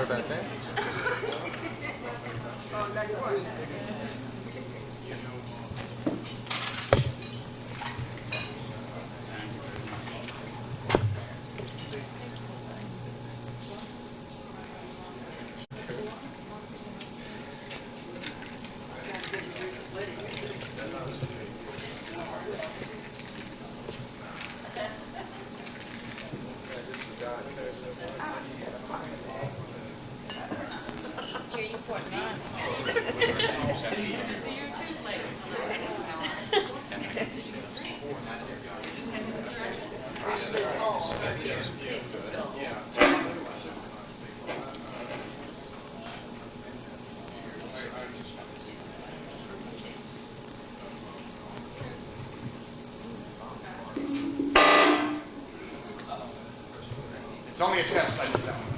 worry about that. Oh, now you are. It's only a test, ladies and gentlemen.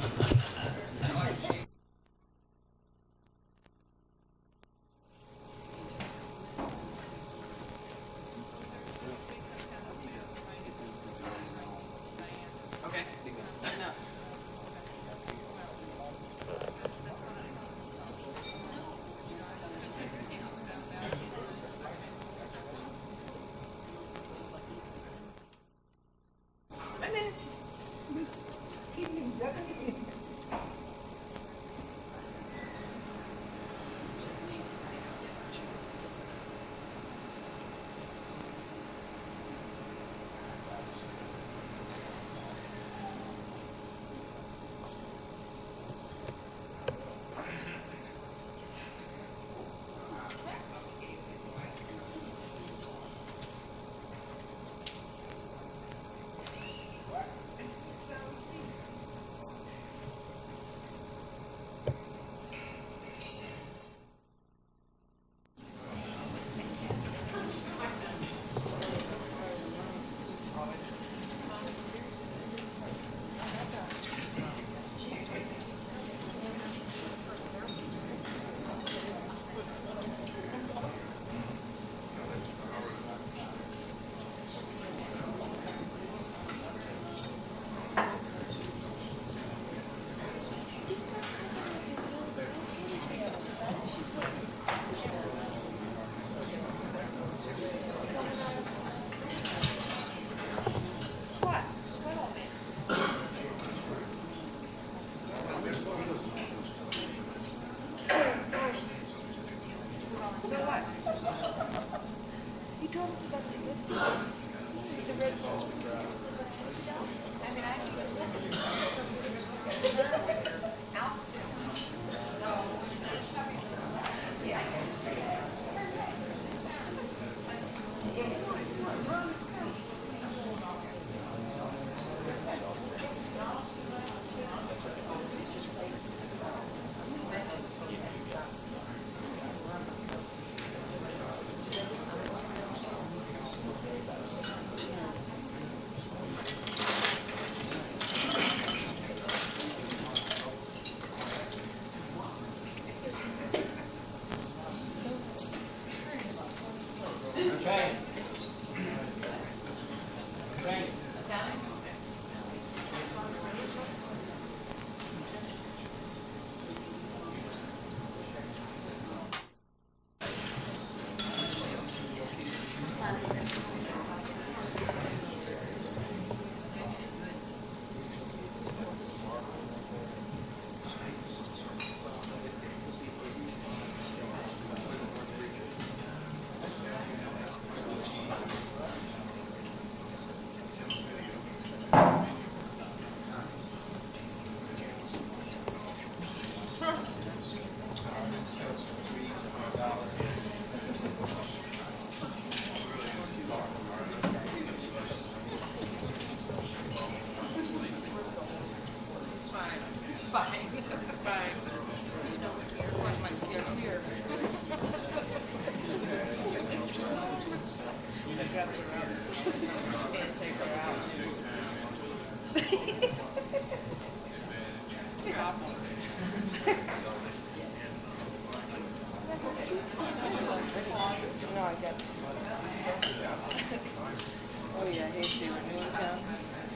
Oh yeah, hey Sue, in Newtown.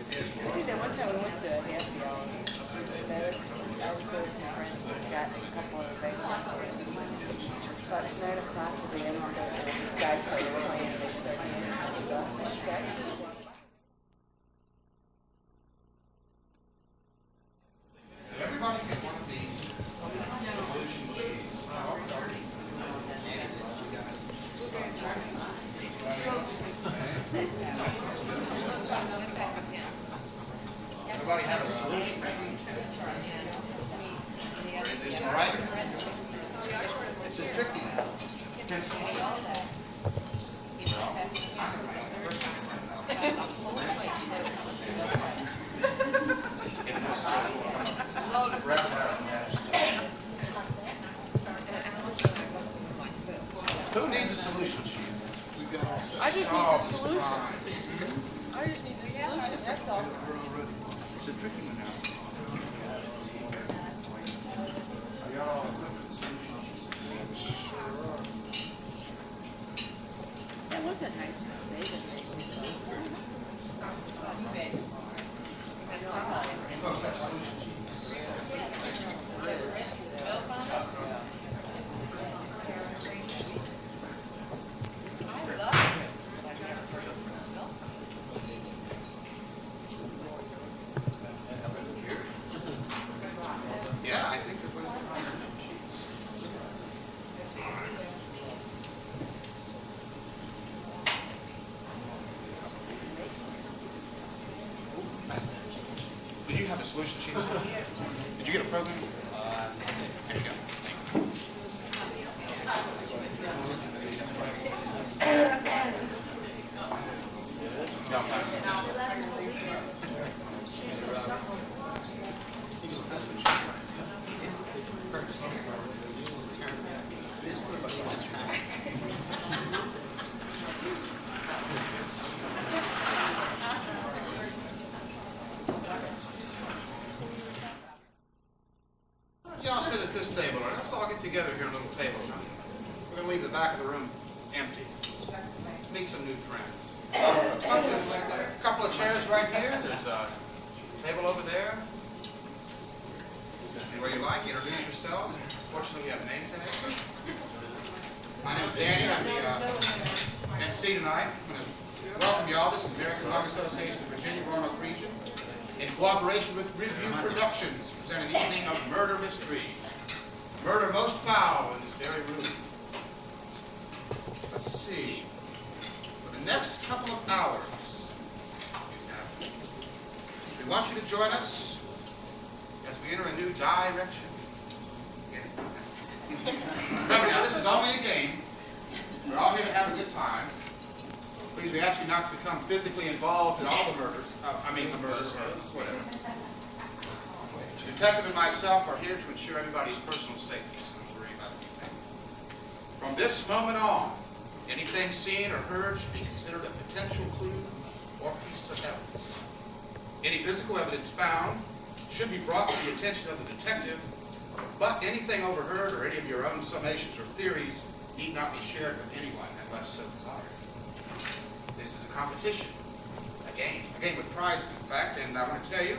I did that one time we went to Happy Hour. I was with some friends that's got a couple of vacancies. But at 9 o'clock, the bands started, the Sky started playing, they started dancing and stuff. And Sky just walked by. Did everybody get one of these solution sheets? Everybody have a solution sheet? Is this right? This is tricky now. Who needs a solution sheet? I just need the solution. I just need the solution, that's all. It's a tricky one now. That was a nice birthday. Folks have solution sheets. Yeah, I think it was solution sheets. Did you have a solution sheet? Did you get a program? There you go. Y'all find y'all sit at this table, or let's all get together here on little tables. Huh? We're going to leave the back of the room empty. Meet some new friends. A couple of chairs right here. There's a table over there. Anywhere you like, introduce yourselves. Fortunately, we have a name tag. My name's Danny. I'm the MC tonight. I'm going to welcome you all. This is the American Lung Association of Virginia-Roanoke region, in cooperation with Revue Productions, present an evening of murder mystery. Murder most foul in this very room. Let's see. For the next couple of hours, we want you to join us as we enter a new direction. Get it? Remember now, this is only a game. We're all here to have a good time. Please, we ask you not to become physically involved in all the murders. The murders, or whatever. The detective and myself are here to ensure everybody's personal safety, so don't worry about anything. From this moment on, anything seen or heard should be considered a potential clue or piece of evidence. Any physical evidence found should be brought to the attention of the detective, but anything overheard or any of your own summations or theories need not be shared with anyone unless so desired. This is a competition, a game with prizes, in fact, and I want to tell you,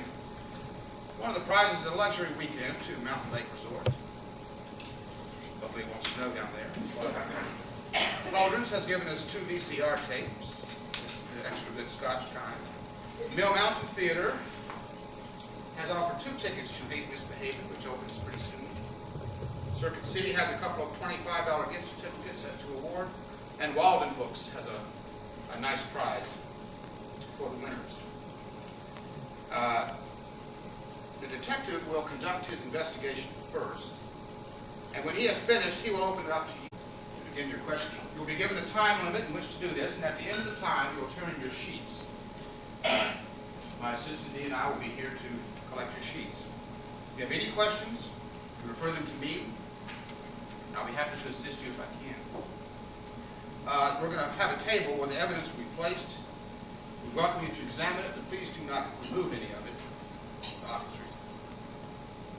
one of the prizes is a luxury weekend to Mountain Lake Resort. Hopefully it won't snow down there. Holdren's has given us 2 VCR tapes, extra good Scotch kind. Mill Mountain Theater has offered 2 tickets to Hate Misbehavior, which opens pretty soon. Circuit City has a couple of $25 gift certificates to award, and Walden Books has a nice prize for the winners. The detective will conduct his investigation first, and when he has finished, he will open it up to you to begin your questioning. You will be given a time limit in which to do this, and at the end of the time, you will turn in your sheets. My assistant Dee and I will be here to collect your sheets. If you have any questions, you refer them to me. I'll be happy to assist you if I can. We're going to have a table where the evidence will be placed. We welcome you to examine it, but please do not remove any of it. Obviously.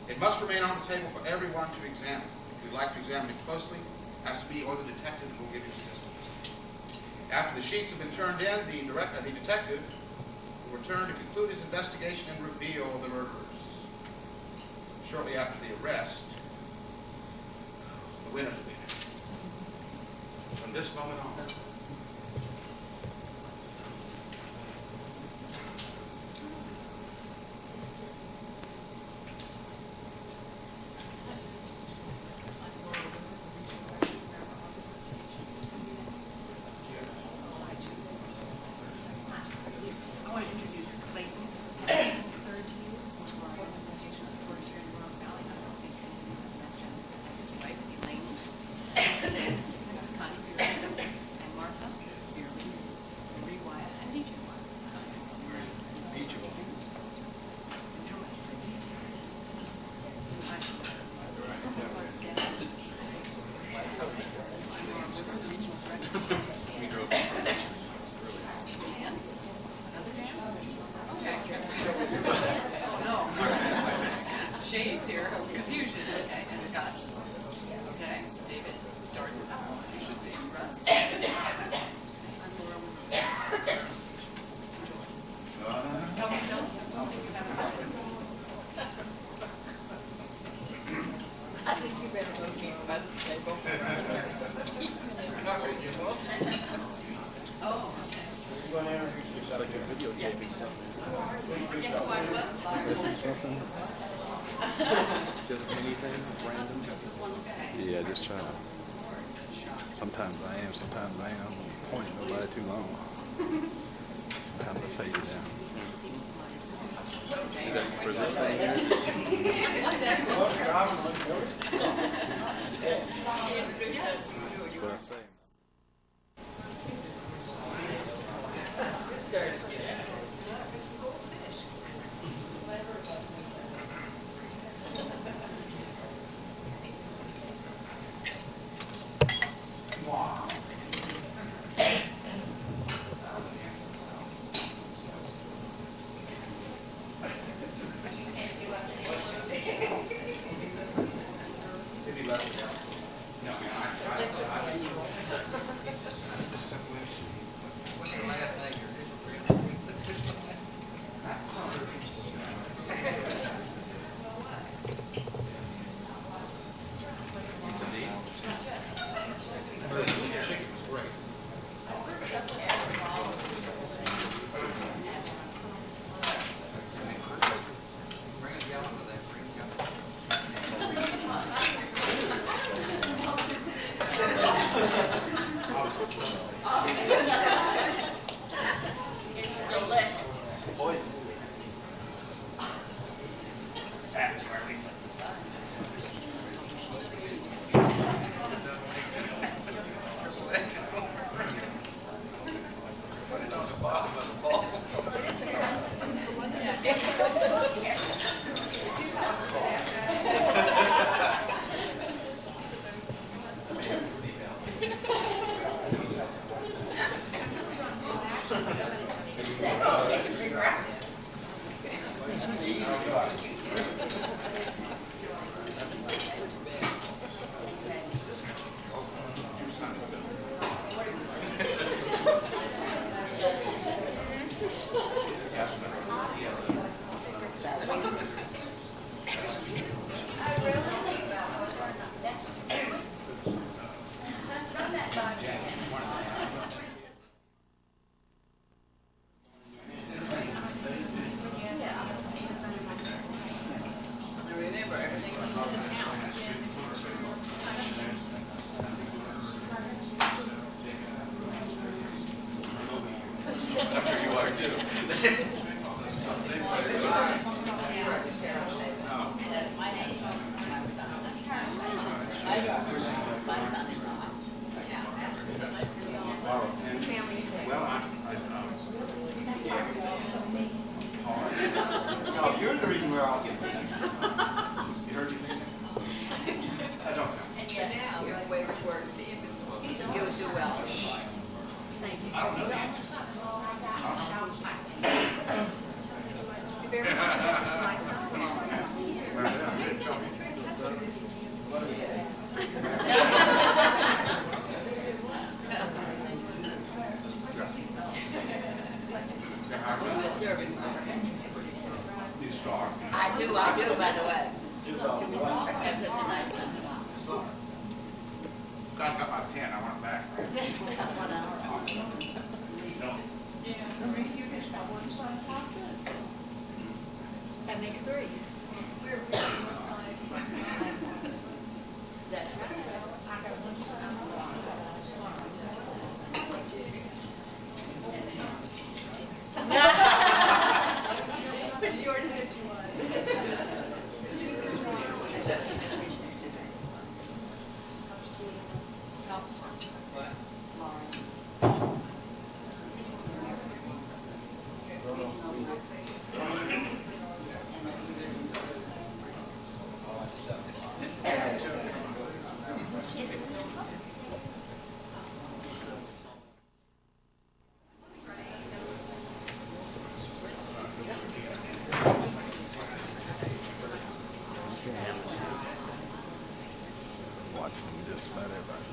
It must remain on the table for everyone to examine. If you'd like to examine it closely, ask me or the detective, and we'll give you assistance. After the sheets have been turned in, the detective will return to conclude his investigation and reveal the murderers. shortly after the arrest, the winners win. From this moment on, I want to introduce Clayton. Third to you. It's one of our association supporters here in Roanoke Valley. I don't think anyone has met him. His wife, Elaine. Mrs. Connie Beerley. And Martha Beerley. Marie Wyatt. And DJ Wyatt. Each of them. Enjoy. Regional director. We drove. Dan? Another Dan? Okay. Oh, no. Shades here. Confusion. Okay. And Scott. Okay. David. Jordan. Should be. Russ. I'm Laura Woodruff. Help yourselves to something you haven't heard. I think you better go see Buzz table. Oh, okay. It's like a video Yes. taping something. Forget who I was. Something. Just anything random. Okay. Yeah, just trying to. Sometimes I am, sometimes I am. Pointing nobody too long. Time to fade it down. For this thing here, What's that? what I say. I'm sure you are too. No, you're the reason we're all getting beat. You heard me? I don't know. And yet now, your way it works, you would do well. Thank you. I don't know the answer. You very much a message to my son. Need a star. I do, by the way. Guys got my pen, I want it back. That makes three. That's right. She already said she was. She was Watching just about everybody.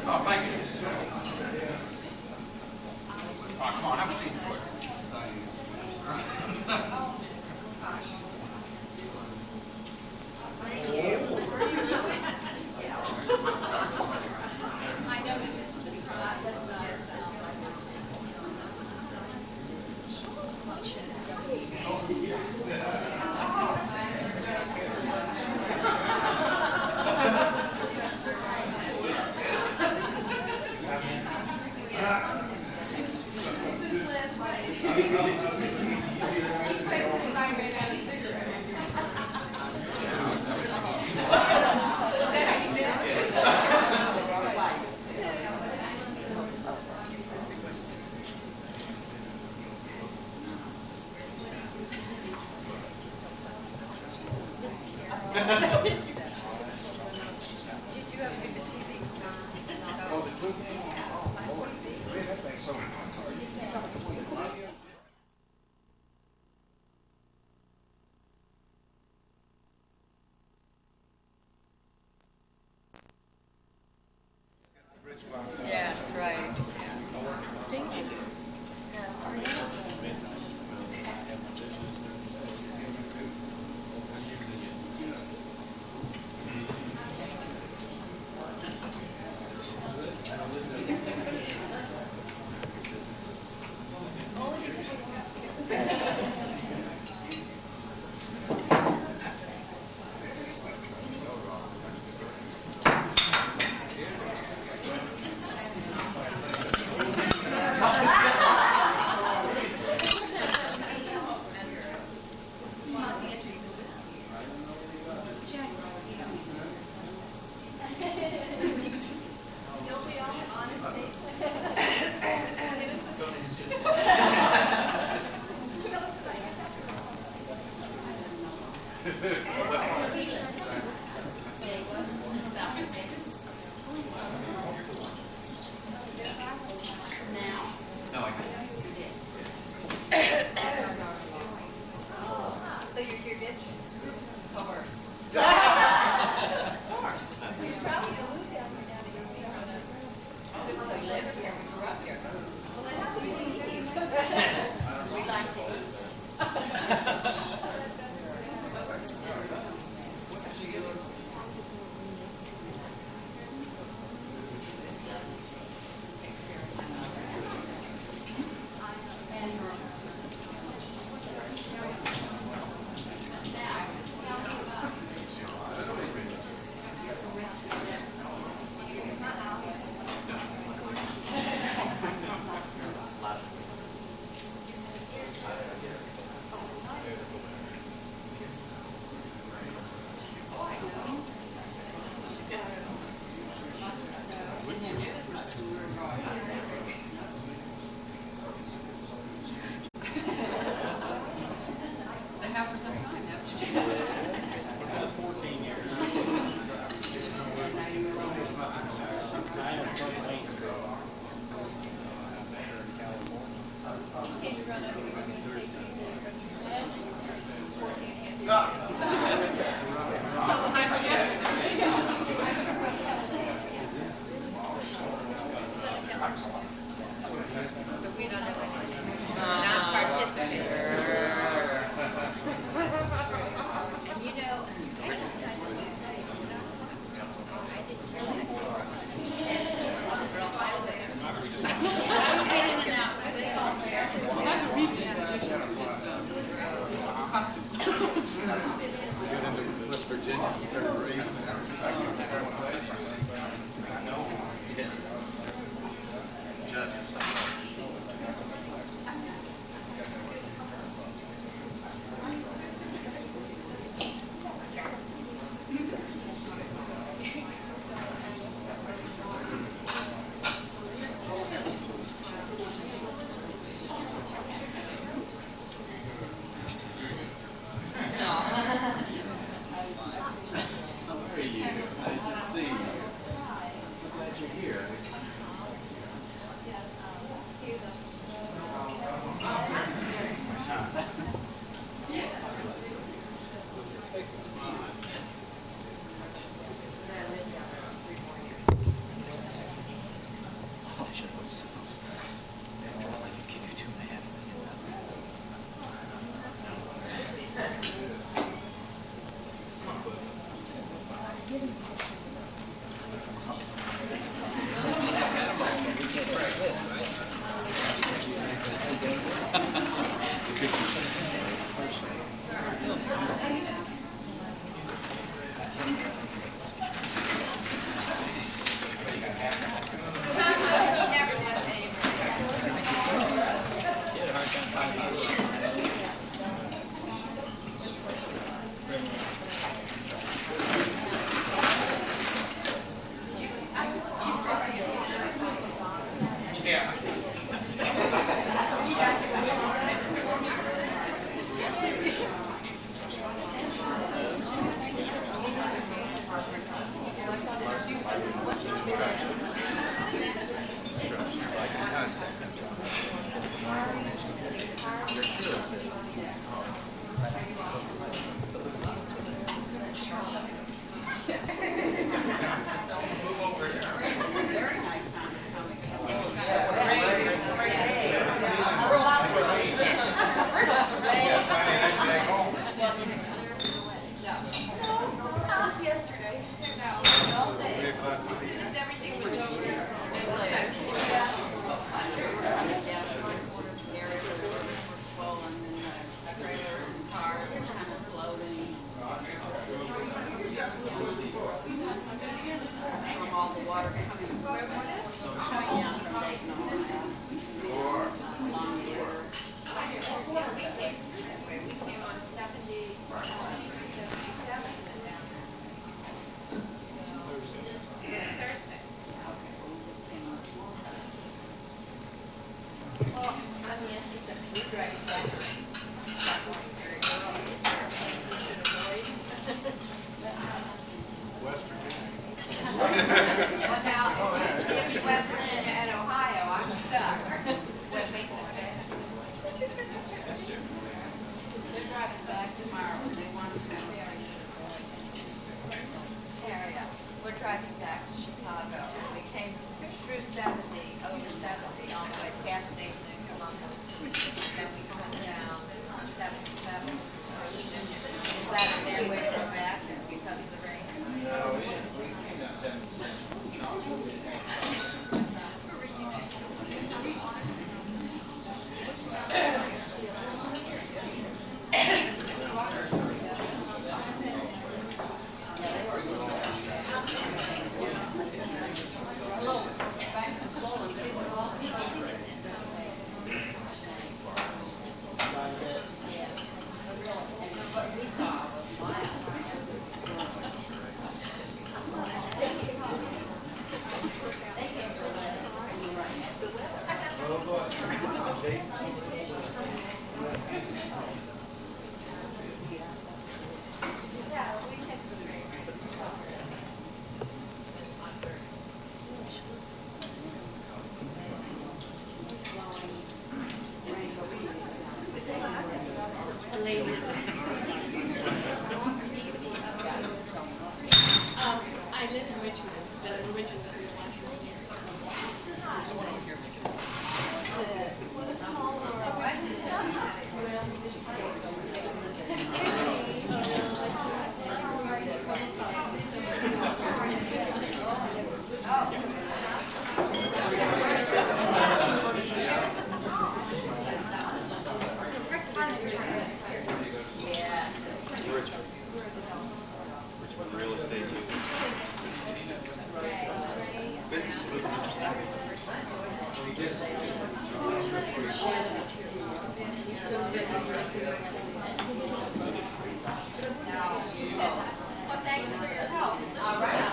Oh, thank you. Oh, come on, have a seat. Yes, right. Thank you. So you're here, bitch? Or? We live here, we grew up here. We like to They have for some time, haven't you? 14 years. But we don't know anything. Not participating. And you know, I don't know, I didn't know that. Or else I would. That's a recent addition to his costume. We got into West Virginia and started raising Judge and stuff. Richmond real estate units. Well, thanks for your help. All right.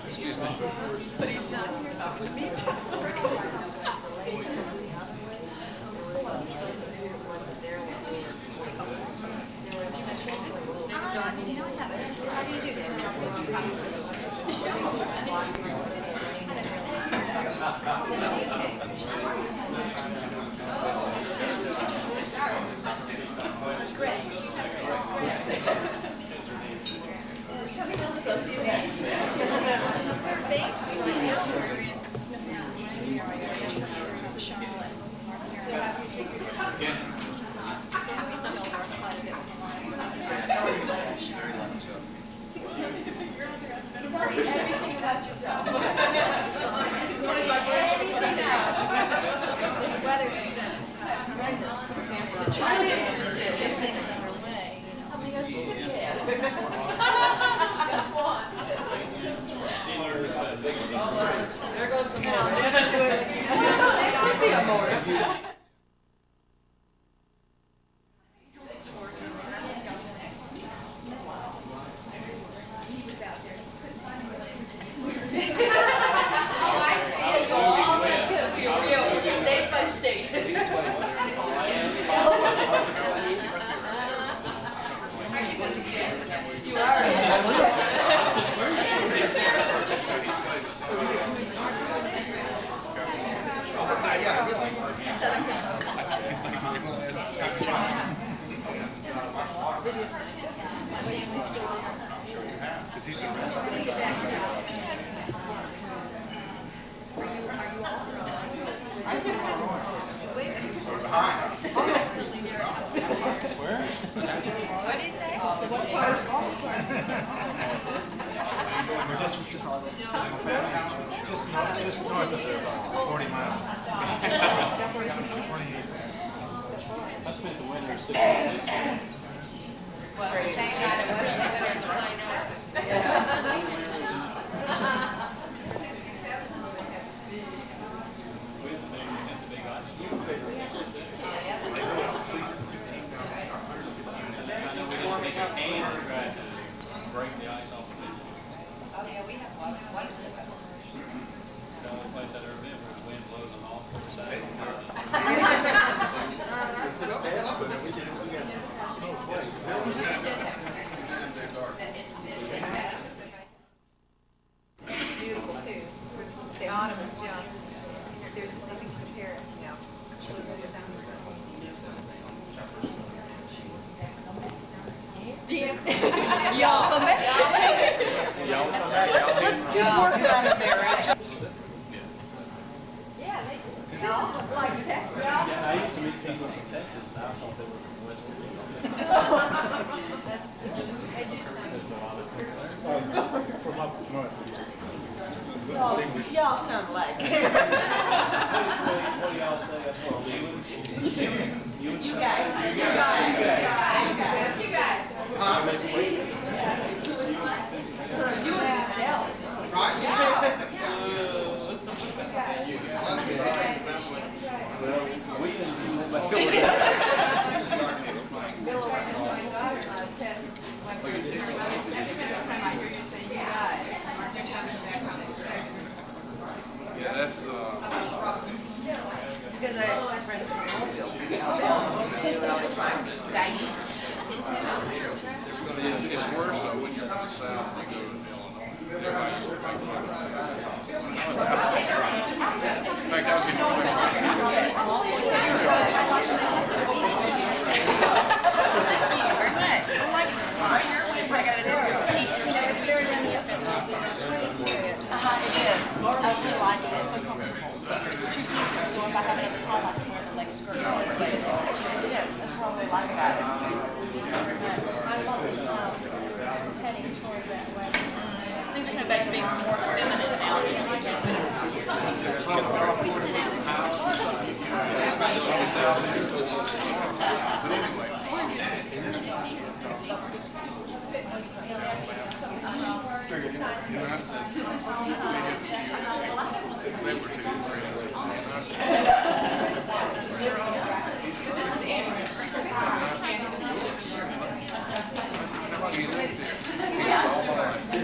Excuse me. How do you do this? We're based right now. We're in Smith Mountain area. Charlotte, North Carolina. We still work quite a bit with everything about yourself. Everything else. This weather has been horrendous. To try to get things underway. How many husbands have you had? Just one. There goes the more. Never do it again. There could be a more. State by state. You are. Because he's been Where? What do you say? What part? We're just north of there, about 40 miles. 28. I spent the winter 6 Well, thank God it wasn't the winter break the ice off the beach. Oh, yeah, we have wonderful weather. The only place I've ever been where the wind blows them off the side. This fast, but we got snow twice. It's beautiful too. The autumn is just, there's just nothing to compare it, you know. Y'all come back. Let's keep working on the marriage. Yeah, y'all like that. Yeah, I used to meet people from Texas. I thought they were from West Virginia. From up north. Y'all sound like. What do y'all say? That's what we would. You guys. You guys. You and Dallas. Right? Well, we didn't do that. Yeah, that's it's so comfortable. It's 2 pieces, so if I have it at the top, I can wear the leg skirt. Yes, that's what I really like about it. I love the styles that are heading toward that way. These are coming back to being more feminine now.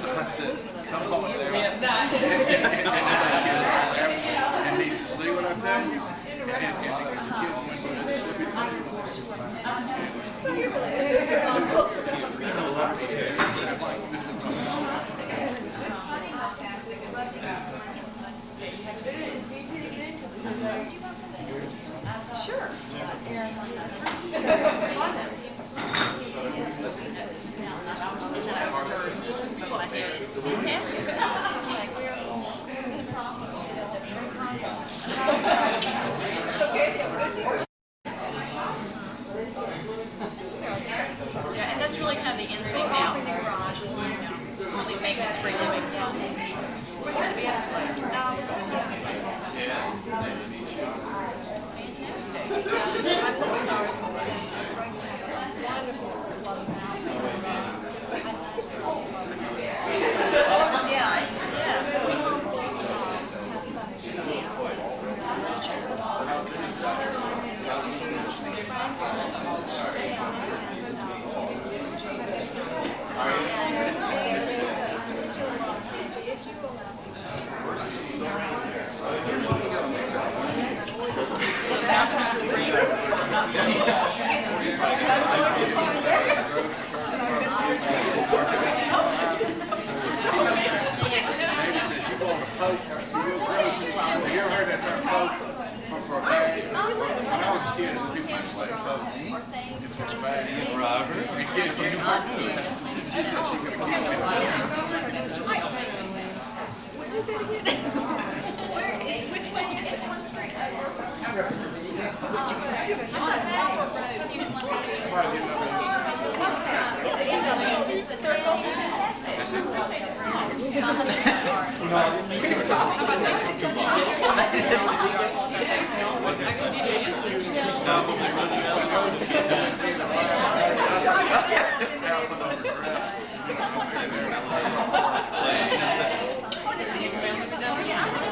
I said, come on there. And he said, see what I tell you? And he's getting the kid wants to Mississippi. Sure. Yeah, and that's really kind of the end thing now. Only maintenance free living. Where's that be at? Fantastic. Yeah, I see. You ever heard that term folk? For a kid? When I was a kid, it was too much like folk. It's what's bad. Robert. And kids can do more too. Which way? It's one street over. It's the circle.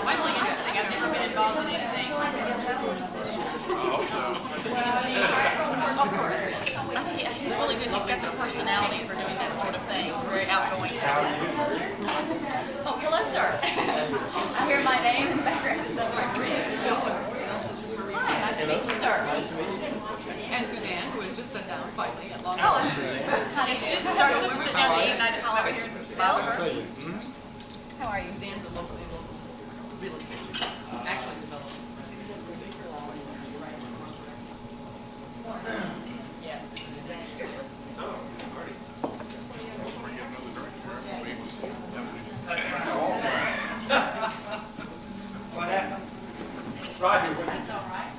I'm really interesting. I've never been involved in anything. I think he's really good. He's got the personality for doing that sort of thing. Very outgoing. Oh, hello, sir. I hear my name in the background. Hi, nice to meet you, sir. And Suzanne, who has just sat down finally at long. Oh, yes, she just starts to sit down to eat, and I just love it here and bother her. How are you? Suzanne's a local real estate. Actually developed. Yes. What happened? Roger. That's all right.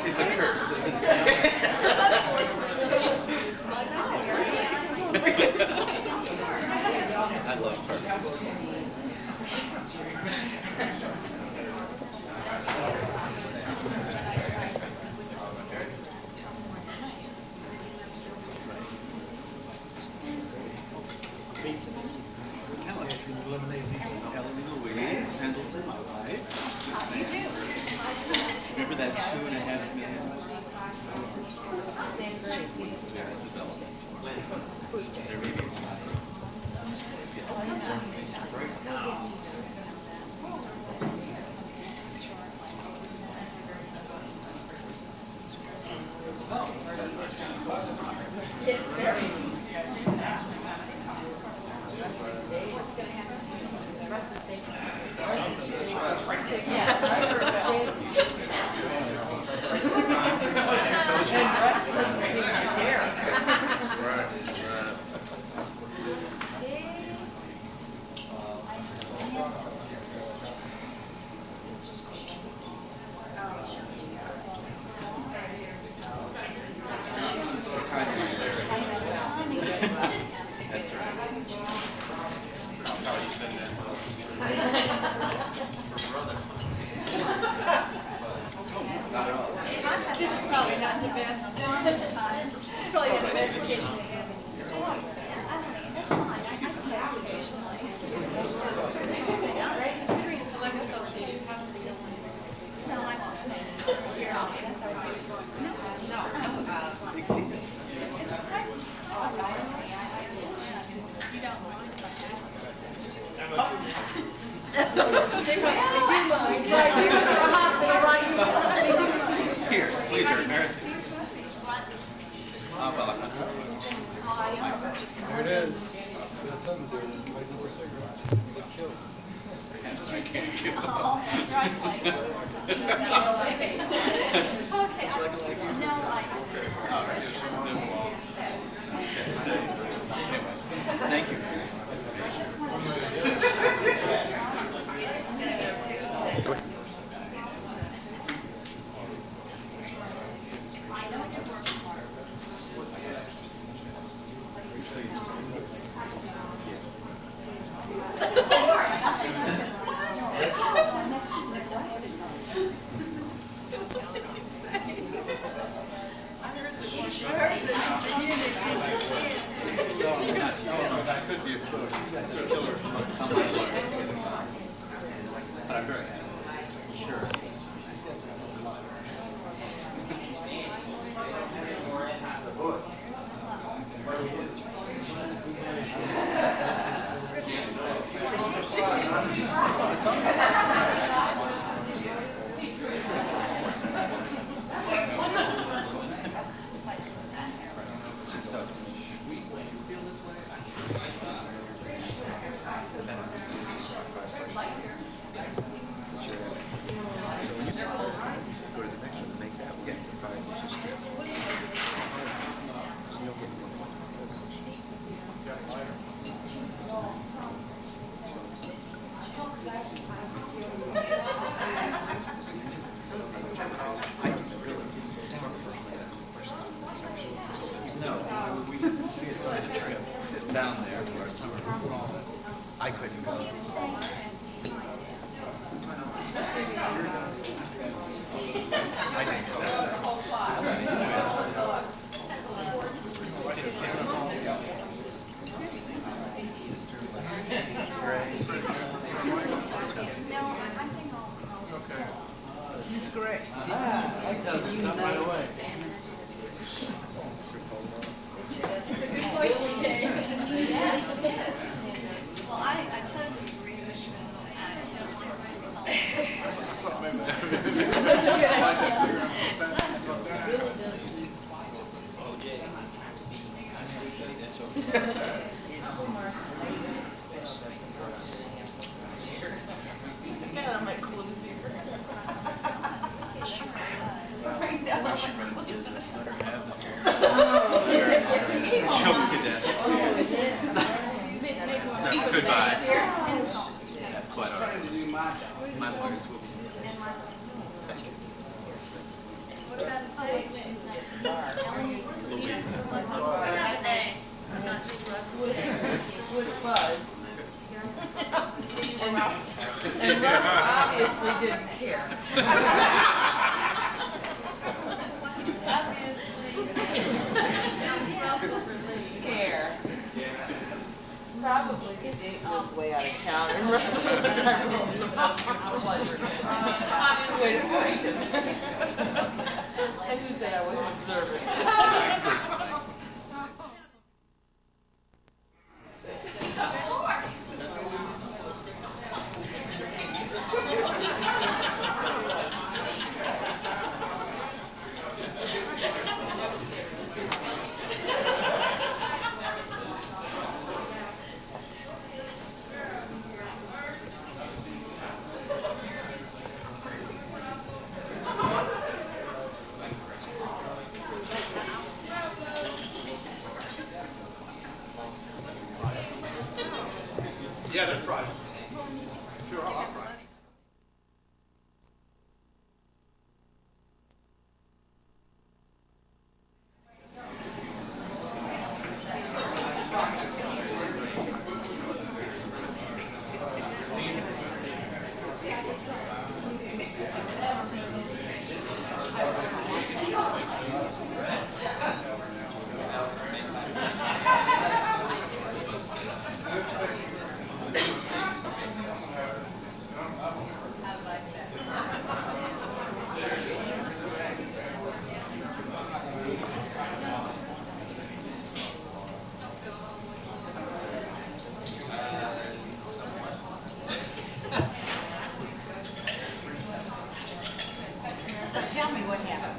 It's a curse, isn't it? I love her. Louise Pendleton, my wife. You do. Remember that 2.5 million? There may be a smile. Yes, very. What's going to happen? That's fine. I stay occasionally. Considering the electric association, no, I won't stay. Here, I'll be. That's all right. No, you don't mind. Here, please, you're embarrassing. Well, I'm not supposed to. There it is. Got something to do with it. Like a cigarette. It's a kill. I can't give up. Oh, that's right, Blake. Okay. No, I. Oh, right. Anyway, thank you. That could be a circular on my lawyers to get it done. But I'm very happy. Sure. No, we had planned a trip down there for our summer. I couldn't go. I didn't go. It's great. I tell you something right away. It's a good point, TJ. Yes, it is. Well, I totally agree with you. I don't want to write a song. I'm like, cool to see her. Choked to death. So, goodbye. That's quite all right. My lawyers will be. What about the song? Louise. I'm not just Would buzz. And Russ obviously didn't care. Care. Probably because Dave was way out of town and Russ was supposed to pleasure. I didn't wait a minute. And who said I wasn't observant? So tell me what happened.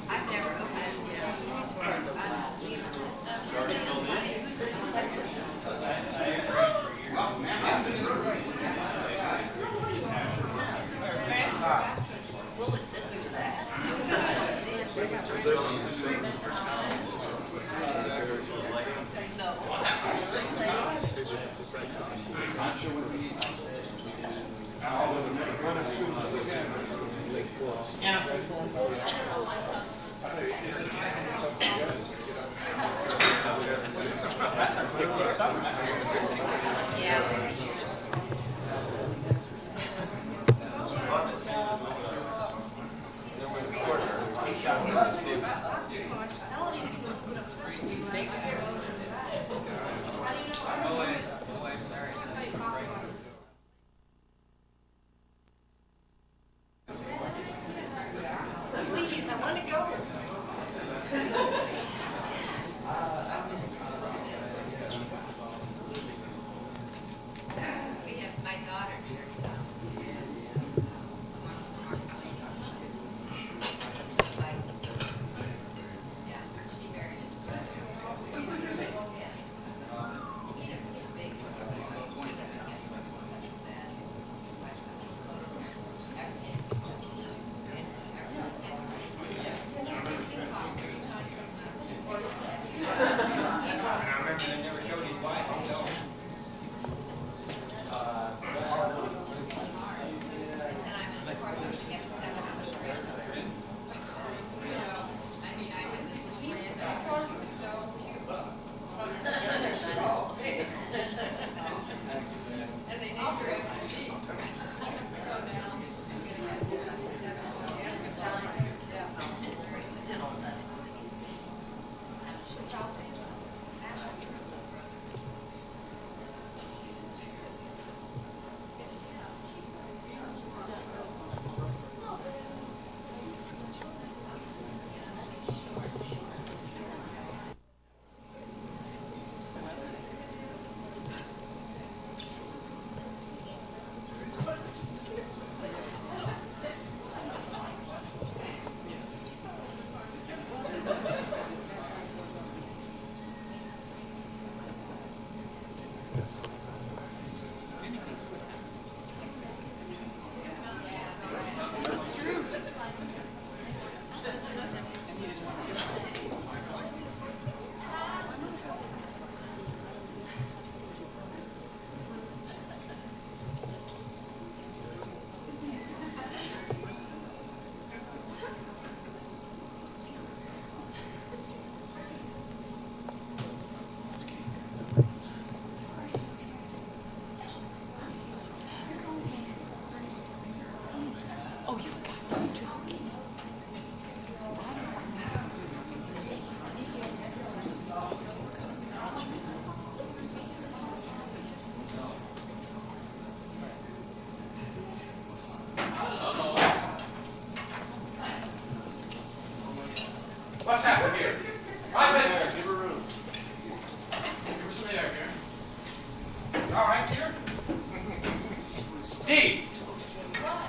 I've never opened it. Please, I want to go. We have my daughter here. Yeah, she married his brother. He's big. I remember they never showed his wife. And I'm, of course, I was getting set up. You know, I mean, I had this little granddaughter, she was so cute. And they named her after me. So now, she's gonna have, she's having a time. Yeah. She'll probably. What's happening here? Right there. Give her room. Give her some air here. You all right, dear? Steve!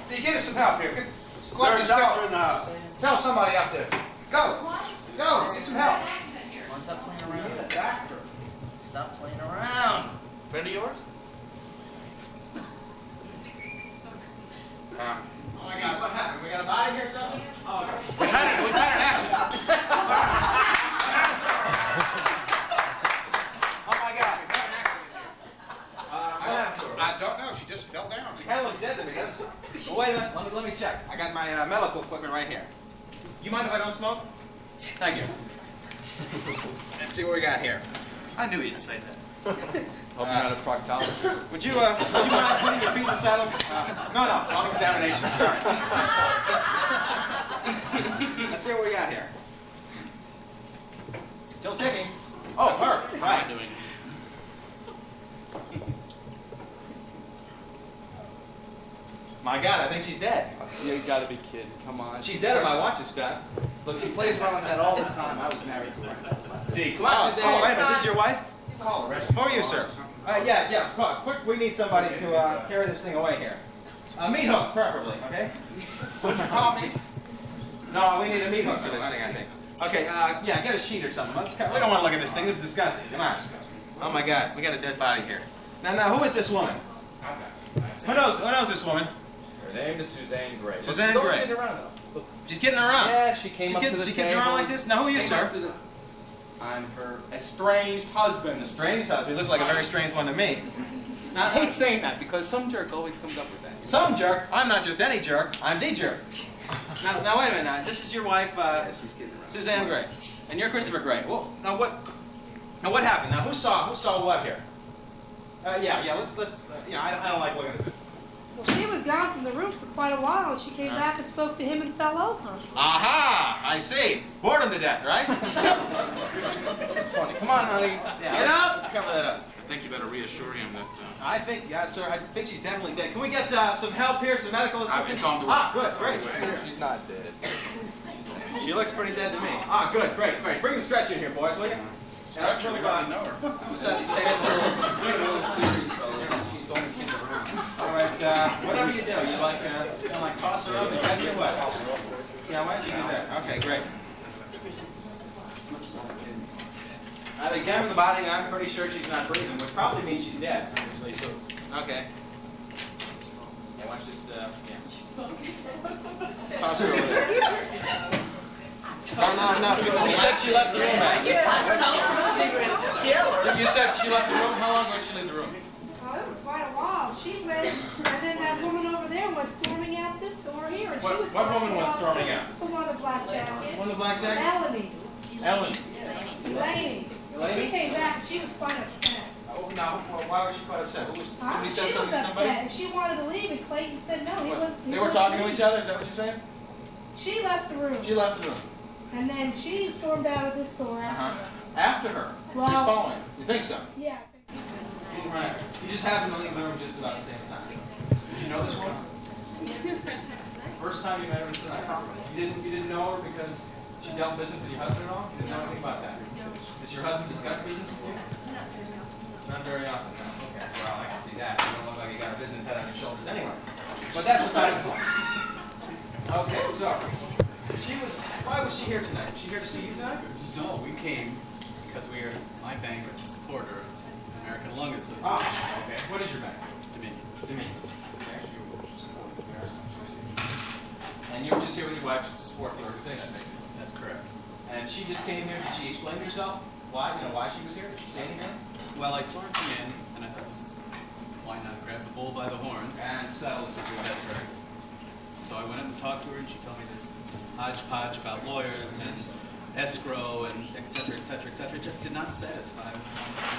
Steve, get us some help here. Go up and doctor in the house. tell somebody out there. Go. Go. Get some help. Stop playing around. Doctor. Stop playing around. Friend of yours? Oh my God, what happened? We got a body here or something? Oh, We've had an accident. oh my God. What happened to her? I don't know. She just fell down. She kind of looks dead to me, doesn't she? Well, wait a minute. Let me check. I got my medical equipment right here. You mind if I don't smoke? Thank you. Let's see what we got here. I knew you'd say that. Hope you're not a proctologist. Would you mind putting your feet in the saddle? No, wrong examination. Sorry. Let's see what we got here. Still ticking. Oh, her. Right. Doing it. My God, I think she's dead. You gotta be kidding. Come on. She's dead or my watch is stuck. Look, she plays around with that all the time. I was married to her. Come on, Suzanne. Oh, wait a minute. This is your wife? Call the rescue. Who are you, sir? Yeah. Come on, quick. We need somebody to carry this thing away here. A meat hook, preferably, okay? What'd you call me? No, we need a meat hook for this thing, I think. Okay, yeah, get a sheet or something. We don't want to look at this thing. This is disgusting. Come on. Oh my God, we got a dead body here. Now, who is this woman? Who knows this woman? Her name is Suzanne Gray. Suzanne She's Gray. getting around, though. She's kidding around. Yeah, she came up to the She table. kids around like this? Now, who are you, Came sir? up to the- I'm her estranged husband. A strange husband. He looks like a very strange one to me. I hate saying that because some jerk always comes up with that. Some jerk. I'm not just any jerk. I'm the jerk. Now wait a minute. Now, this is your wife, She's kidding around. Suzanne Gray, and you're Christopher Gray. Well, now what happened? Now who saw what here? Yeah. Let's. I don't like looking at this. Well, she was gone from the room for quite a while, and she came back and spoke to him and fell over. Aha! I see. Bored him to death, right? It's funny. Come on, honey. Yeah, Get up. Let's cover that up. I think you better reassure him that I think, sir. I think she's definitely dead. Can we get some help here? Some medical assistance? it's on the way. Good, great. She's not dead. She looks pretty dead to me. Good, great. Bring the stretcher in here, boys, will you? Stretcher, we already know her. What's that? These tables are a little serious, fellas. She's only kidding around. All right, whatever you do, you like toss her up and catch her what? Yeah, why don't you do that? Okay, great. I've examined the body, and I'm pretty sure she's not breathing, which probably means she's dead. Okay. Yeah, why don't you just, toss her over there. No. You said she left the room, man. You said she left the room. How long ago did she leave the room? Oh, it was quite a while. She went, and then that woman over there went storming out this door here. And she was What woman went storming out? The one in the black jacket. One in the black jacket? Melanie. Ellen. Elaine. She came back and she was quite upset. Oh, no. Why was she quite upset? Somebody said She something was to somebody? upset, and she wanted to leave, and Clayton said no. They were talking to each other? Is that what you're saying? She left the room. She left the room. And then she stormed out of this door after her. After her? Well- She's following. You think so? Yeah. Right. You just happened to leave the room just about the same time. Did you know this woman? First time you met her tonight. You didn't know her because she dealt business with your husband at all? You didn't know anything about that? Does your husband discuss business with you? Not very often, no. Okay, well, I can see that. You don't look like you got a business head on your shoulders anyway. But that's beside the point. Okay, so, why was she here tonight? Was she here to see you tonight? No, we came because my bank is a supporter of American Lung Association. Okay. What is your bank? Dominion. And you were just here with your wife just to support the organization. That's correct. And she just came here. Did she explain to herself why she was here? Did she say anything? Well, I saw her come in, and I thought, why not grab the bull by the horns? And settle the situation. That's right. So I went up and talked to her, and she told me this hodgepodge about lawyers and escrow and et cetera, et cetera, et cetera. It just did not satisfy me.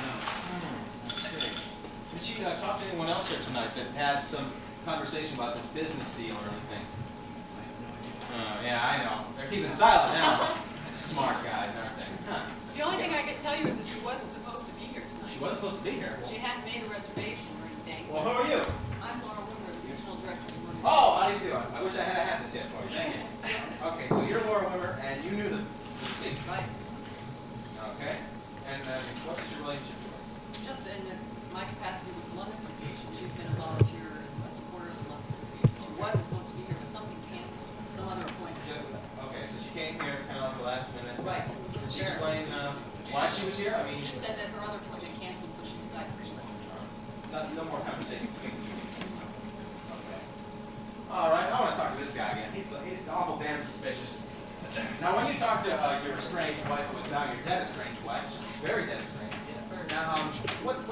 No. Okay. Did she talk to anyone else here tonight that had some conversation about this business deal or anything? I have no idea. Yeah, I know. They're keeping silent now. Smart guys, aren't they? Huh. The only thing I can tell you is that she wasn't supposed to be here tonight. She wasn't supposed to be here. She hadn't made a reservation or anything. Well, who are you? I'm Laura Wimmer, the regional director of the Women's Oh, how do you do? I wish I had a hat to tip for you. Thank you. Okay, so you're Laura Wimmer, and you knew the deceased. Right. Okay. And what is your relationship to her? Just in my capacity with the Lung Association, she's been a volunteer, a supporter of the Lung Association. She wasn't supposed to be here, but something canceled. she explain why she was here? I mean, She just said that her other project canceled, so she decided to come. no more conversation. Okay. All right, I want to talk to this guy again. He's awful damn suspicious. Now, when you talk to your estranged wife, who is now your dead estranged wife, she's very dead estranged. Now, what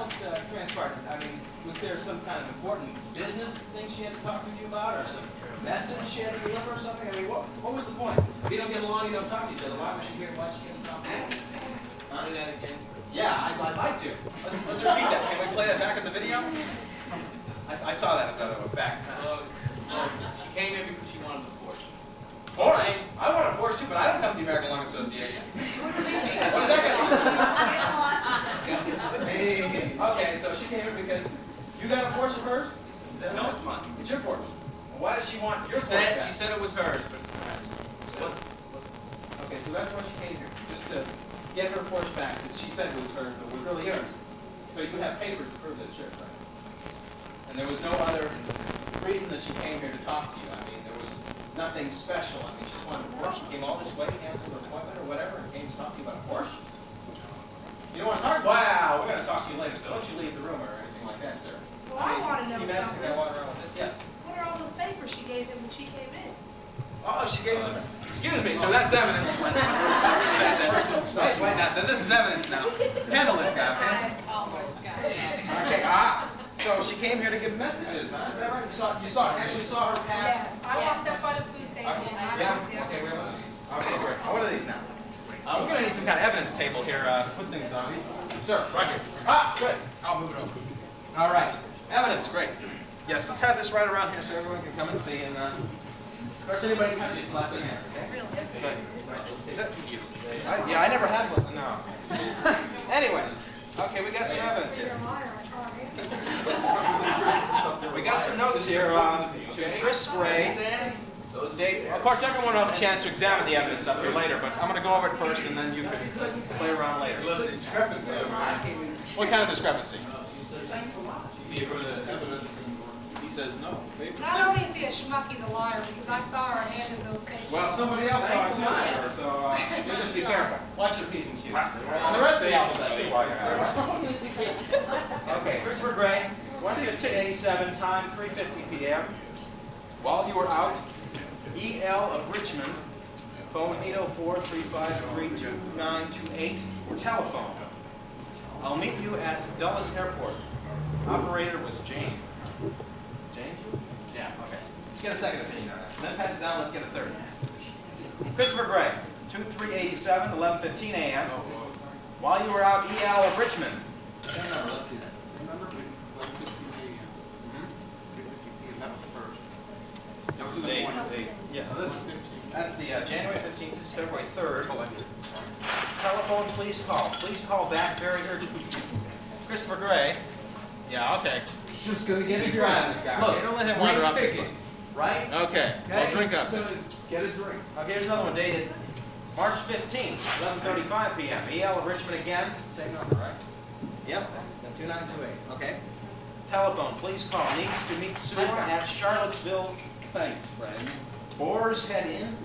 transpired? I mean, was there some kind of important business thing she had to talk to you about, or some message she had to deliver, or something? I mean, what was the point? If you don't get along, you don't talk to each other. Why was she here? Why she can't talk to you? Do that again. Yeah, I'd like to. Let's repeat that. Can we play that back in the video? I saw that back. She came here because she wanted the Porsche. Porsche? I want a Porsche too, but I don't come to the American Lung Association. What does that mean? Okay, so she came here because you got a Porsche of hers? No, it's mine. It's your Porsche. Well, why does she want your Porsche back? She said it was hers, but it's mine. Okay, so that's why she came here, just to get her Porsche back that she said was hers, but was really yours. So you have papers to prove that it's yours, right? And there was no other reason that she came here to talk to you. I mean, there was nothing special. I mean, she just wanted a Porsche. She came all this way, canceled her appointment or whatever, and came to talk to you about a Porsche. You don't want to talk? Wow, we're going to talk to you later, so don't you leave the room or anything like that, sir. Well, I want to know Can you imagine something. I walk around with this? Yes. What are all those papers she gave him when she came in? Oh, she gave some. Excuse me, so that's evidence. Wait, now, this is evidence now. Handle this guy, okay? Okay, so she came here to give messages, huh? Is that right? Actually saw her pass? Yes, I walked up by the food table. And I Yeah? Okay, we have this. Okay, great. What are these now? We're going to need some kind of evidence table here to put things on. Sir, right here. Good. I'll move it over. All right. Evidence, great. Yes, let's have this right around here so everyone can come and see. And of course, anybody touch it, slap their hands, okay? Good. Is that? Yeah, I never had one. No. Anyway, okay, we got some evidence here. We got some notes here to Chris Gray. Of course, everyone will have a chance to examine the evidence up here later, but I'm going to go over it first, and then you can play around later. Discrepancy. What kind of discrepancy? Give her the evidence, and he says no. Not only is he a schmuck, he's a liar, because I saw her handing those papers. Well, somebody else saw it too, sir, so you just be careful. Watch your P's and Q's. And the rest of the alphabet, too, while you're at it. Okay, Christopher Gray, 1:15:87, time 3:50 p.m. While you were out, E.L. of Richmond, phone 804-353-2928, or telephone. I'll meet you at Dulles Airport. Operator was Jane. Jane? Yeah, okay. Let's get a second opinion on that. Then pass it down, let's get a third. Christopher Gray, 2/3/87, 11:15 a.m. While you were out, E.L. of Richmond. Same number, let's see that. Same number? 11:15 a.m. 3:50 p.m. That was the first. That was the date. Yeah, that's the January 15th, this is February 3rd. Telephone, please call. Please call back very urgently. Christopher Gray. Yeah, okay. Just gonna get Keep your eye on this guy. Okay, don't let him wander off too far. Right? Okay, well, drink up. So get a drink. Okay, here's another one dated March 15th, 11:35 p.m. E.L. of Richmond again. Same number, right? Yep, 2928. Okay. Telephone, please call. Needs to meet Sue at Charlottesville. Thanks, friend. Boar's Head Inn.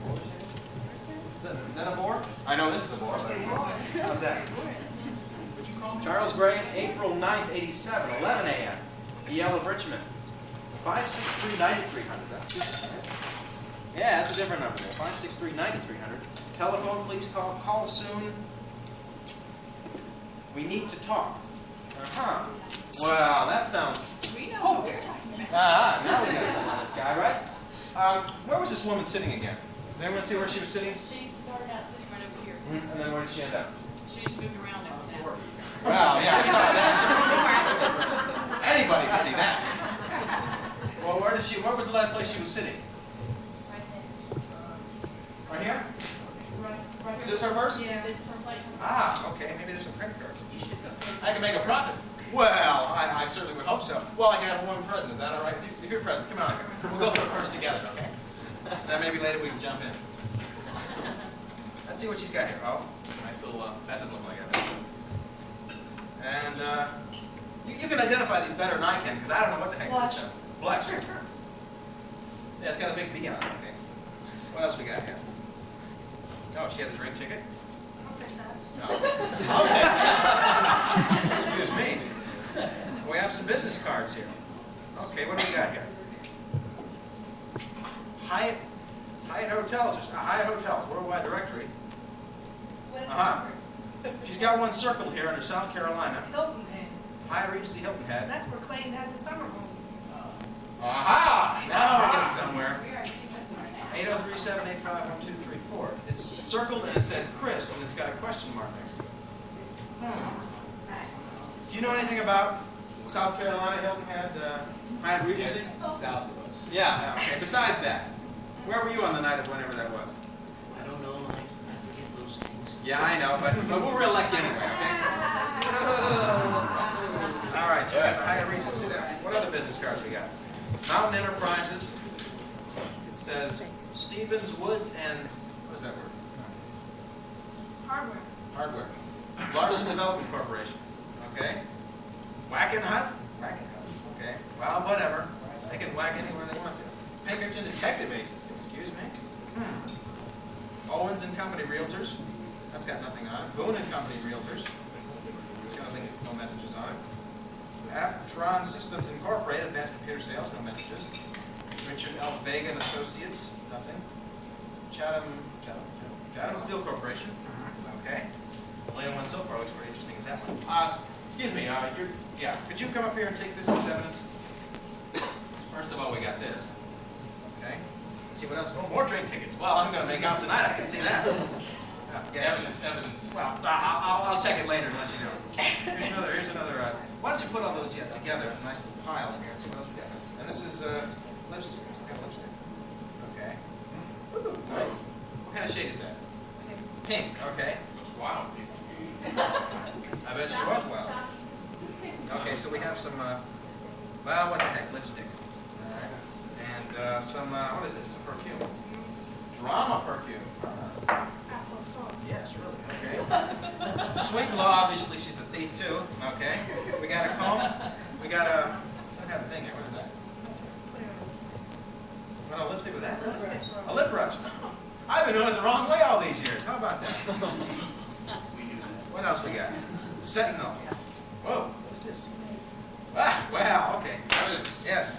Is that a boar? I know this is a boar. But how's that? Charles Gray, April 9th, 87, 11 a.m. E.L. of Richmond. 563-9300. That's different. Yeah, that's a different number there. 563-9300. Telephone, please call. Call soon. We need to talk. Uh-huh. Well, that sounds... We know what we're talking about. Now we got something on this guy, right? Where was this woman sitting again? Did anyone see where she was sitting? She started out sitting right over here. And then where did she end up? She just moved around after that. Well, yeah, I saw that. Anybody can see that. Well, where was the last place she was sitting? Right here? Is this her purse? Yeah. This is her plate. Okay. Maybe there's some credit cards. You should go. I can make a profit. Well, I certainly would hope so. Well, I can have a woman present. Is that all right? If you're present, come on here. We'll go through the purse together, okay? Then maybe later we can jump in. Let's see what she's got here. Oh, nice little, that doesn't look like it. And you can identify these better than I can, because I don't know what the heck this is. Blush. Yeah, it's got a big B on it. Okay. What else we got here? Oh, she had a drink ticket. I'll take it. Excuse me. We have some business cards here. Okay, what do we got here? Hyatt Hotels, Hyatt Hotels, Worldwide Directory. She's got one circled here under South Carolina. Hilton Head. Hyatt Regency Hilton Head. That's where Clayton has his summer home. Aha! Now we're getting somewhere. 803-785-1234. It's circled and it said Chris, and it's got a question mark next to it. Do you know anything about South Carolina Hilton Head, Hyatt Regency? South of us. Yeah, okay. Besides that, where were you on the night of whenever that was? I don't know, I forget those things. Yeah, I know, but we'll re-elect you anyway, okay? All right, so we got the Hyatt Regency there. What other business cards we got? Mountain Enterprises. It says Stevens Woods and, what is that word? Hardware. Hardware. Larson Development Corporation. Okay. Whacking Hut? Whacking Hut. Okay. Well, whatever. They can whack anywhere they want to. Pinkerton Detective Agency. Excuse me. Owens and Company Realtors. That's got nothing on it. Boone and Company Realtors. There's got nothing, no messages on it. Aptron Systems Incorporated, Advanced Computer Sales, no messages. Richard L. Vega and Associates, nothing. Chatham Steel Corporation, okay. The only one so far looks pretty interesting is that one. Excuse me, could you come up here and take this as evidence? First of all, we got this, okay. Let's see what else. Oh, more drink tickets. Well, I'm going to make out tonight. I can see that. Evidence. Well, I'll check it later and let you know. Here's another. Why don't you put all those together in a nice little pile in here? See what else we got. And this is lipstick. Okay. Ooh, nice. What kind of shade is that? Pink. Okay. Looks wild. I bet she was wild. Okay, so we have some. Well, what the heck? Lipstick. All right. And some. What is this? Some perfume. Drama perfume. Yes, really. Okay. Sweet and low, obviously she's a thief too. Okay. We got a comb. We got a. What kind of thing here? What is that? What a lipstick with that? A lip brush. I've been doing it the wrong way all these years. How about that? What else we got? Sentinel. Whoa. What is this? Ah, wow. Okay. Yes.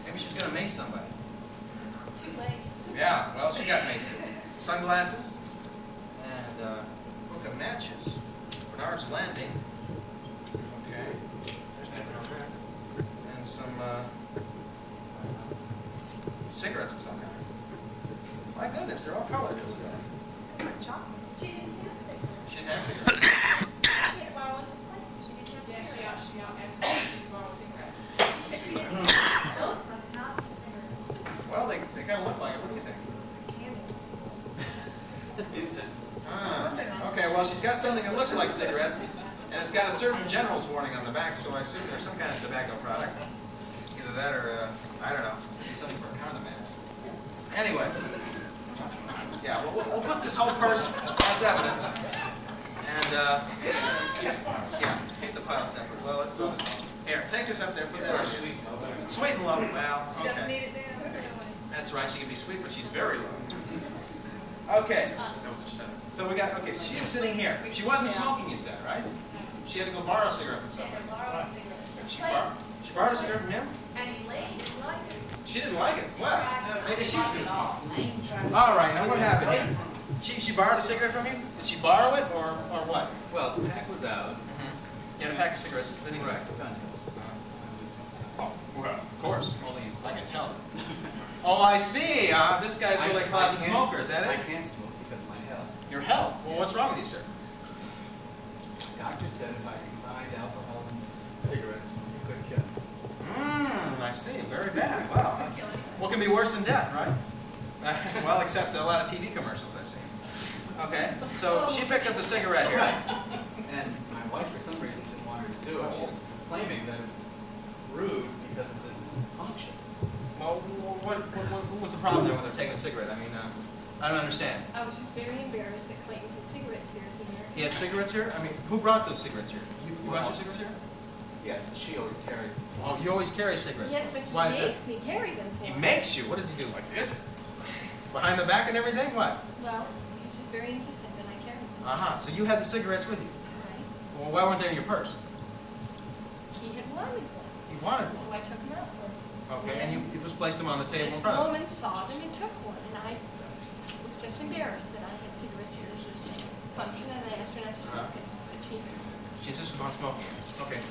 Maybe she's gonna mace somebody. Too late. Yeah. Well, she got maced. Sunglasses. And book of matches. Bernard's Landing. Okay. There's nothing on that. And some cigarettes of some kind. My goodness, they're all colored. What was that? She didn't have it. She didn't have cigarettes. She can't borrow one. She didn't have Yeah, she cigarettes. asked me to borrow cigarettes. She didn't have those must not be cigarettes. Well, they kind of look like it. What do you think? Incense. Okay, well, she's got something that looks like cigarettes, and it's got a certain general's warning on the back, so I assume there's some kind of tobacco product. Either that or, I don't know, something for a condom man. Anyway, yeah, we'll put this whole purse as evidence. And, yeah, keep the pile separate. Well, let's do this. Here, take this up there, put that on. Sweet and low. Well, okay. That's right, she can be sweet, but she's very low. Okay. So we got, okay, she was sitting here. She wasn't smoking, you said, right? She had to go borrow a cigarette from somebody. She borrowed a cigarette from him? And he laid it like it. She didn't like it. Well, maybe she was going to smoke. All right, now what happened here? She borrowed a cigarette from you? Did she borrow it or what? Well, the pack was out. You had a pack of cigarettes sitting right. Oh, well, of course. Only I can tell. Oh, I see. This guy's really a closet smoker. Is that it? I can't smoke because of my health. Your health? Well, what's wrong with you, sir? The doctor said if I combined alcohol and cigarettes, it could kill me. I see. Very bad. Wow. What can be worse than death, right? Well, except a lot of TV commercials I've seen. Okay. So she picked up the cigarette here. Right. And my wife, for some reason, didn't want her to do it. She was claiming that it was rude because of this function. Well, what was the problem there with her taking a cigarette? I mean, I don't understand. I was just very embarrassed that Clayton had cigarettes here. He had cigarettes here? I mean, who brought those cigarettes here? You brought your cigarettes here? Yes, but she always carries them. Oh, you always carry cigarettes? Yes, but he Why is that? makes me carry them for He him. makes you? What does he do? Like this? Behind the back and everything? What? Well, he's just very insistent that I carry them. So you had the cigarettes with you. Right? Well, why weren't they in your purse? He had wanted one, You wanted so one. I took him out for him. Okay, and you just placed them on the table in This front of you. woman saw them and took one, and I was just embarrassed that I had cigarettes here as this function, and I asked her not to smoke it, but she insisted. She insisted on smoking. Okay.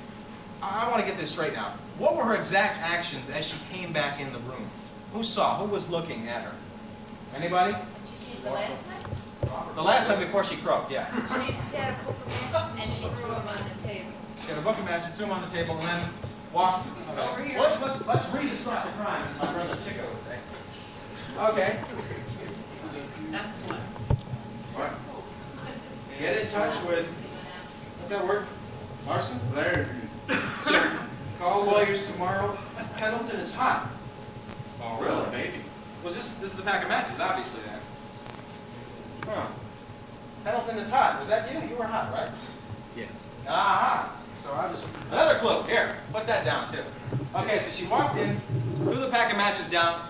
I want to get this straight now. What were her exact actions as she came back in the room? Who saw? Who was looking at her? Anybody? The last night? The last time before she croaked, yeah. She had a book of matches, and she threw them on the table. She had a book of matches, threw them on the table, and then walked. Over here. Let's redescribe the crime, as my brother Chico would say. Okay. That's the one. What? Get in touch with, what's that word? Larson? Larry. Sir, call lawyers tomorrow. Pendleton is hot. Oh, really, baby? Was this is the pack of matches, obviously, then. Huh. Pendleton is hot. Was that you? You were hot, right? Yes. Aha. So I was another clue. Here, put that down too. Okay, so she walked in, threw the pack of matches down.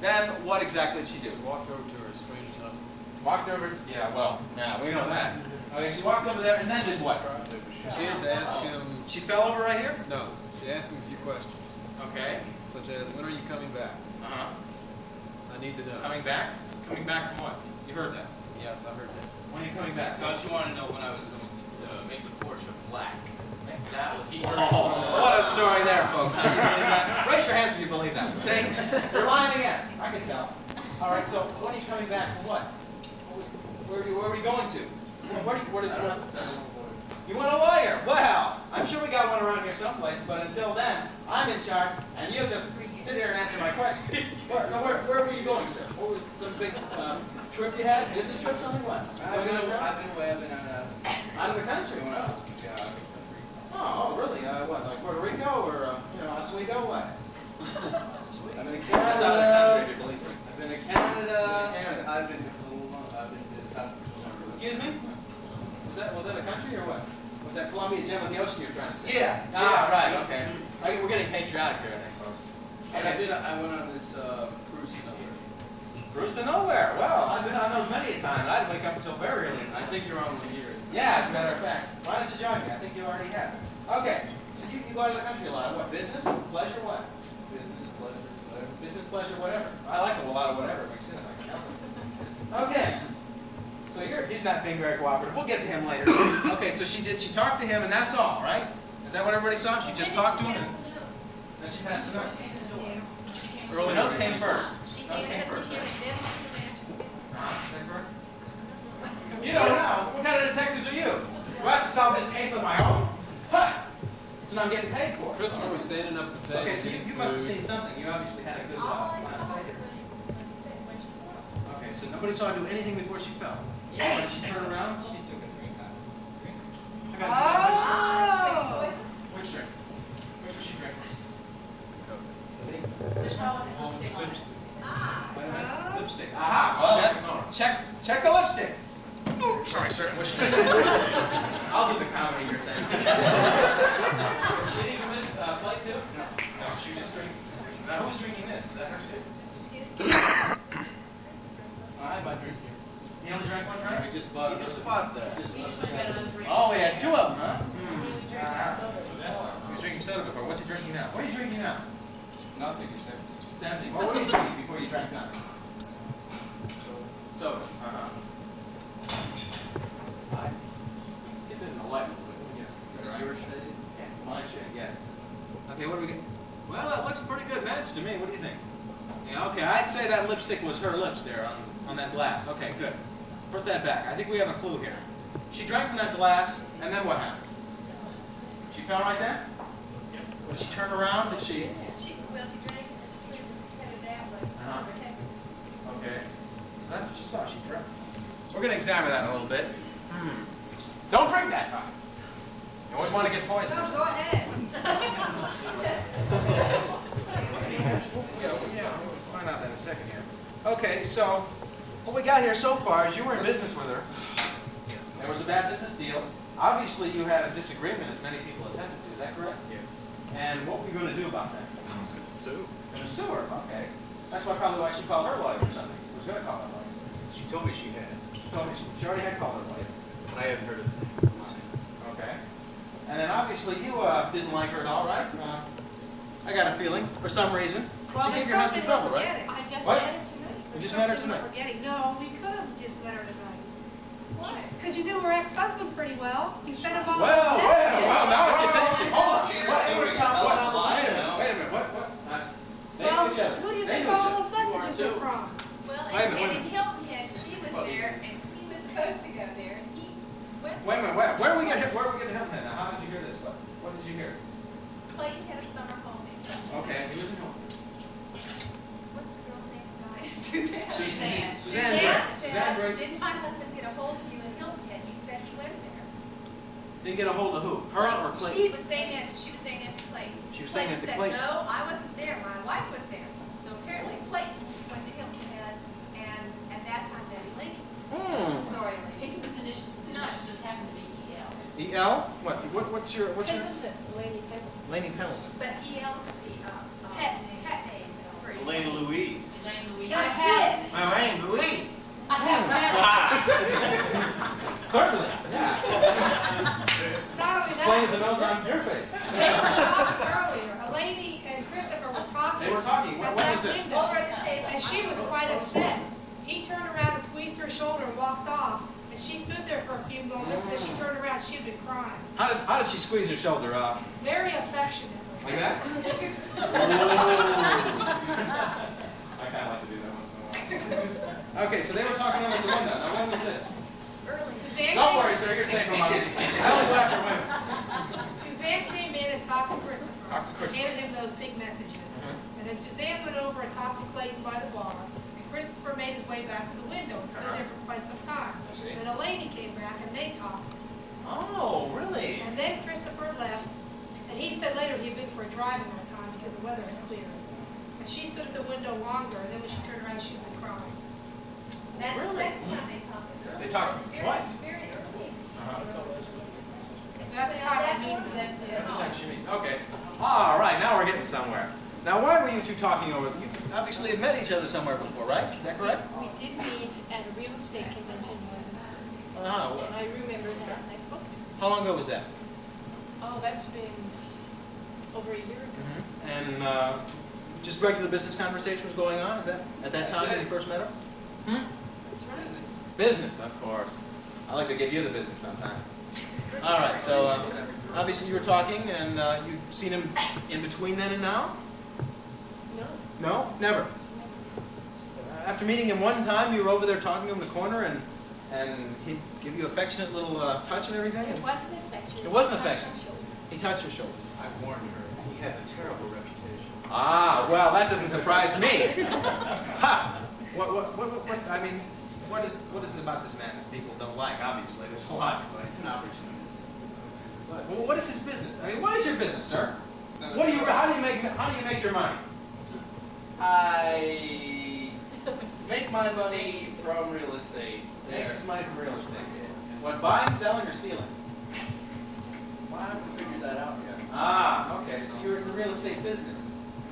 Then what exactly did she do? Walked over to her strange husband. Walked over. Yeah, well, yeah, we know that. Okay, she walked over there and then did what? She had to ask him, She fell over right here. no, she asked him a few questions, Okay. such as, when are you coming back? Uh-huh. I need to know. Coming back? Coming back from what? You heard that. Yes, I heard that. When are you coming back? She wanted to know when I was going to make the Porsche black. That would be What a story there, folks. Can you believe that? Raise your hands if you believe that. See? You're lying again. I can tell. All right, so when are you coming back for what? Where are we going to? You want a lawyer? Well, I'm sure we got one around here someplace, but until then, I'm in charge, and you just sit here and answer my question. Where were you going, sir? What was some big trip you had? Business trip, something? What? I've been away. I've been Out of the country? Oh, really? What, like Puerto Rico or, Oswego? What? I've been to That's out of the country, if you believe me. I've been to Canada. Canada. I've been to South Africa. Excuse me? Was that a country or what? Was that Columbia gem of the ocean you're trying to say? Yeah. Ah, right, okay. We're getting patriotic here, I think, folks. And I went on this cruise to nowhere. Cruise to nowhere. Well, I've been on those many a time, and I didn't wake up until very early. I think you're on one of yours. Yeah, as a matter of fact. Why don't you join me? I think you already have. Okay, so you go out of the country a lot. What, business, pleasure, what? Business, pleasure, whatever. Business, pleasure, whatever. I like a lot of whatever. Makes sense. Okay. So he's not being very cooperative. We'll get to him later. Okay, so she talked to him, and that's all, right? Is that what everybody saw? She just talked to him, and then she passed the note. The notes came first. She Notes came handed it to first. him and then the matches. You don't know. What kind of detectives are you? Do I have to solve this case on my own? Huh. That's what I'm getting paid for. Christopher was standing up the table. Okay, so you must have seen something. You obviously had a good line of sight here. Okay, so nobody saw her do anything before she fell. Yeah. When she turned around, she took a drink. I got a Oh! Which drink? Which was she drinking? Lipstick. Aha! Well, check the lipstick. Oops, sorry, sir. Was she I'll do the comedy here thing. Was she eating from this plate too? No, she was just drinking. Now, who's drinking this? Is that her too? I had my drink here. You only drank one, right? We just bought that. Oh, we had two of them, huh? He was drinking soda before. What's he drinking now? What are you drinking now? Nothing except It's empty. Well, what were you drinking before you drank that? Soda. Uh-huh. Get it in the light a little bit, wouldn't you? your shade. Yes, my shade, yes. Okay, what do we get? Well, that looks a pretty good match to me. What do you think? Yeah, okay, I'd say that lipstick was her lips there on that glass. Okay, good. Put that back. I think we have a clue here. She drank from that glass, and then what happened? She fell right then? Did she turn around? Did she? She drank and then she headed that way. Uh-huh. Okay. So that's what she saw. She drank. We're going to examine that in a little bit. Don't drink that, huh? You always want to get poisoned. No, go ahead. Yeah, we'll find out that in a second here. Okay, so what we got here so far is you were in business with her. There was a bad business deal. Obviously, you had a disagreement, as many people attempted to. Is that correct? Yes. And what were you going to do about that? Sue. Going to sue her. Okay. That's probably why she called her lawyer or something. She was going to call her lawyer. She told me she had. She told me she already had called her lawyer. I haven't heard of it. Okay. And then obviously you didn't like her at all, right? I got a feeling, for some reason. Well, She gave your husband trouble, right? I just What? met her tonight. You just met her tonight? No, we could have just met her tonight. Why? Because you knew her ex-husband pretty well. You sent him all Well, those messages. now we can take it. Hold on. She's What? assuming Wait a minute, a lot, you know? wait a minute. What? They Well, knew each other. who do you They think knew each all other. those messages are from? Well, Wait a minute, and wait a in Hilton Head, she was there, and he was supposed to go there, and he went. Wait a minute. Where are we getting Hilton Head now? How did you hear this? What did you hear? Clayton had a summer home in Hilton. Okay, he was in Hilton. What's the girl's name? Suzanne. Suzanne Suzanne Drake. said, Suzanne Drake. didn't my husband get a hold of you in Hilton Head? He said he went there. Didn't get a hold of who? Her or Clayton? She was saying that to Clayton. She was saying that to Clayton. Said, no, I wasn't there. My wife was there. So apparently Clayton went to Hilton Head, and at that time, that lady. Sorry, lady. Whose initials just happened to be EL. E.L.? What's your? Pendleton. Lady Pendleton. Laney Pendleton. But EL, the pet name for EL. Elaine Louise. Elaine Louise. That's it. Elaine Louise. Certainly. Yeah. Not only Explain that, the nose on your face. they were talking earlier. Elaine and Christopher were talking. They were talking. When at was that this? window. Over at the table. And she was quite upset. He turned around and squeezed her shoulder and walked off. And she stood there for a few moments. Then she turned around. She'd been crying. How did she squeeze her shoulder off? Very affectionate. Like that? I kind of like to do that once in a while. Okay, so they were talking over the window. Now when was this? Suzanne Don't came- worry, sir. You're safe from my meeting. I only go after women. Suzanne came in and talked to Christopher. Talked to Christopher. Handed him those pink messages. And then Suzanne went over and talked to Clayton by the bar. And Christopher made his way back to the window and stood there for quite some time. I see. Then a lady came back and they talked. Oh, really? And then Christopher left. And he said later he'd been for a drive in that time because the weather had cleared. And she stood at the window longer. And then when she turned around, she'd been crying. That's the second time they talked. They talked twice. Very early. That's the time I mean. That's the time she means. Okay. All right, now we're getting somewhere. Now, why were you two talking over? You obviously had met each other somewhere before, right? Is that correct? We did meet at a real estate convention in Williamsburg. Uh-huh. And I remember that, and I spoke to her. How long ago was that? Oh, that's been over a year ago. And just regular business conversation was going on? Is that at that time when you first met her? That's right. Business, of course. I like to give you the business sometime. All right, so obviously you were talking, and you've seen him in between then and now? No. No? Never? After meeting him one time, you were over there talking to him in the corner, and he'd give you affectionate little touch and everything? It wasn't affectionate. It wasn't It was affectionate. on the shoulder. He touched your shoulder. I warned her. He has a terrible reputation. Ah, well, that doesn't surprise me. Ha! What, I mean, what is it about this man that people don't like? Obviously, there's a lot. But he's an opportunist. Well, what is his business? I mean, what is your business, sir? How do you make your money? I make my money from real estate. Makes his money from real estate. What, buying, selling, or stealing? Well, I haven't figured that out yet. Ah, okay. So you're in the real estate business.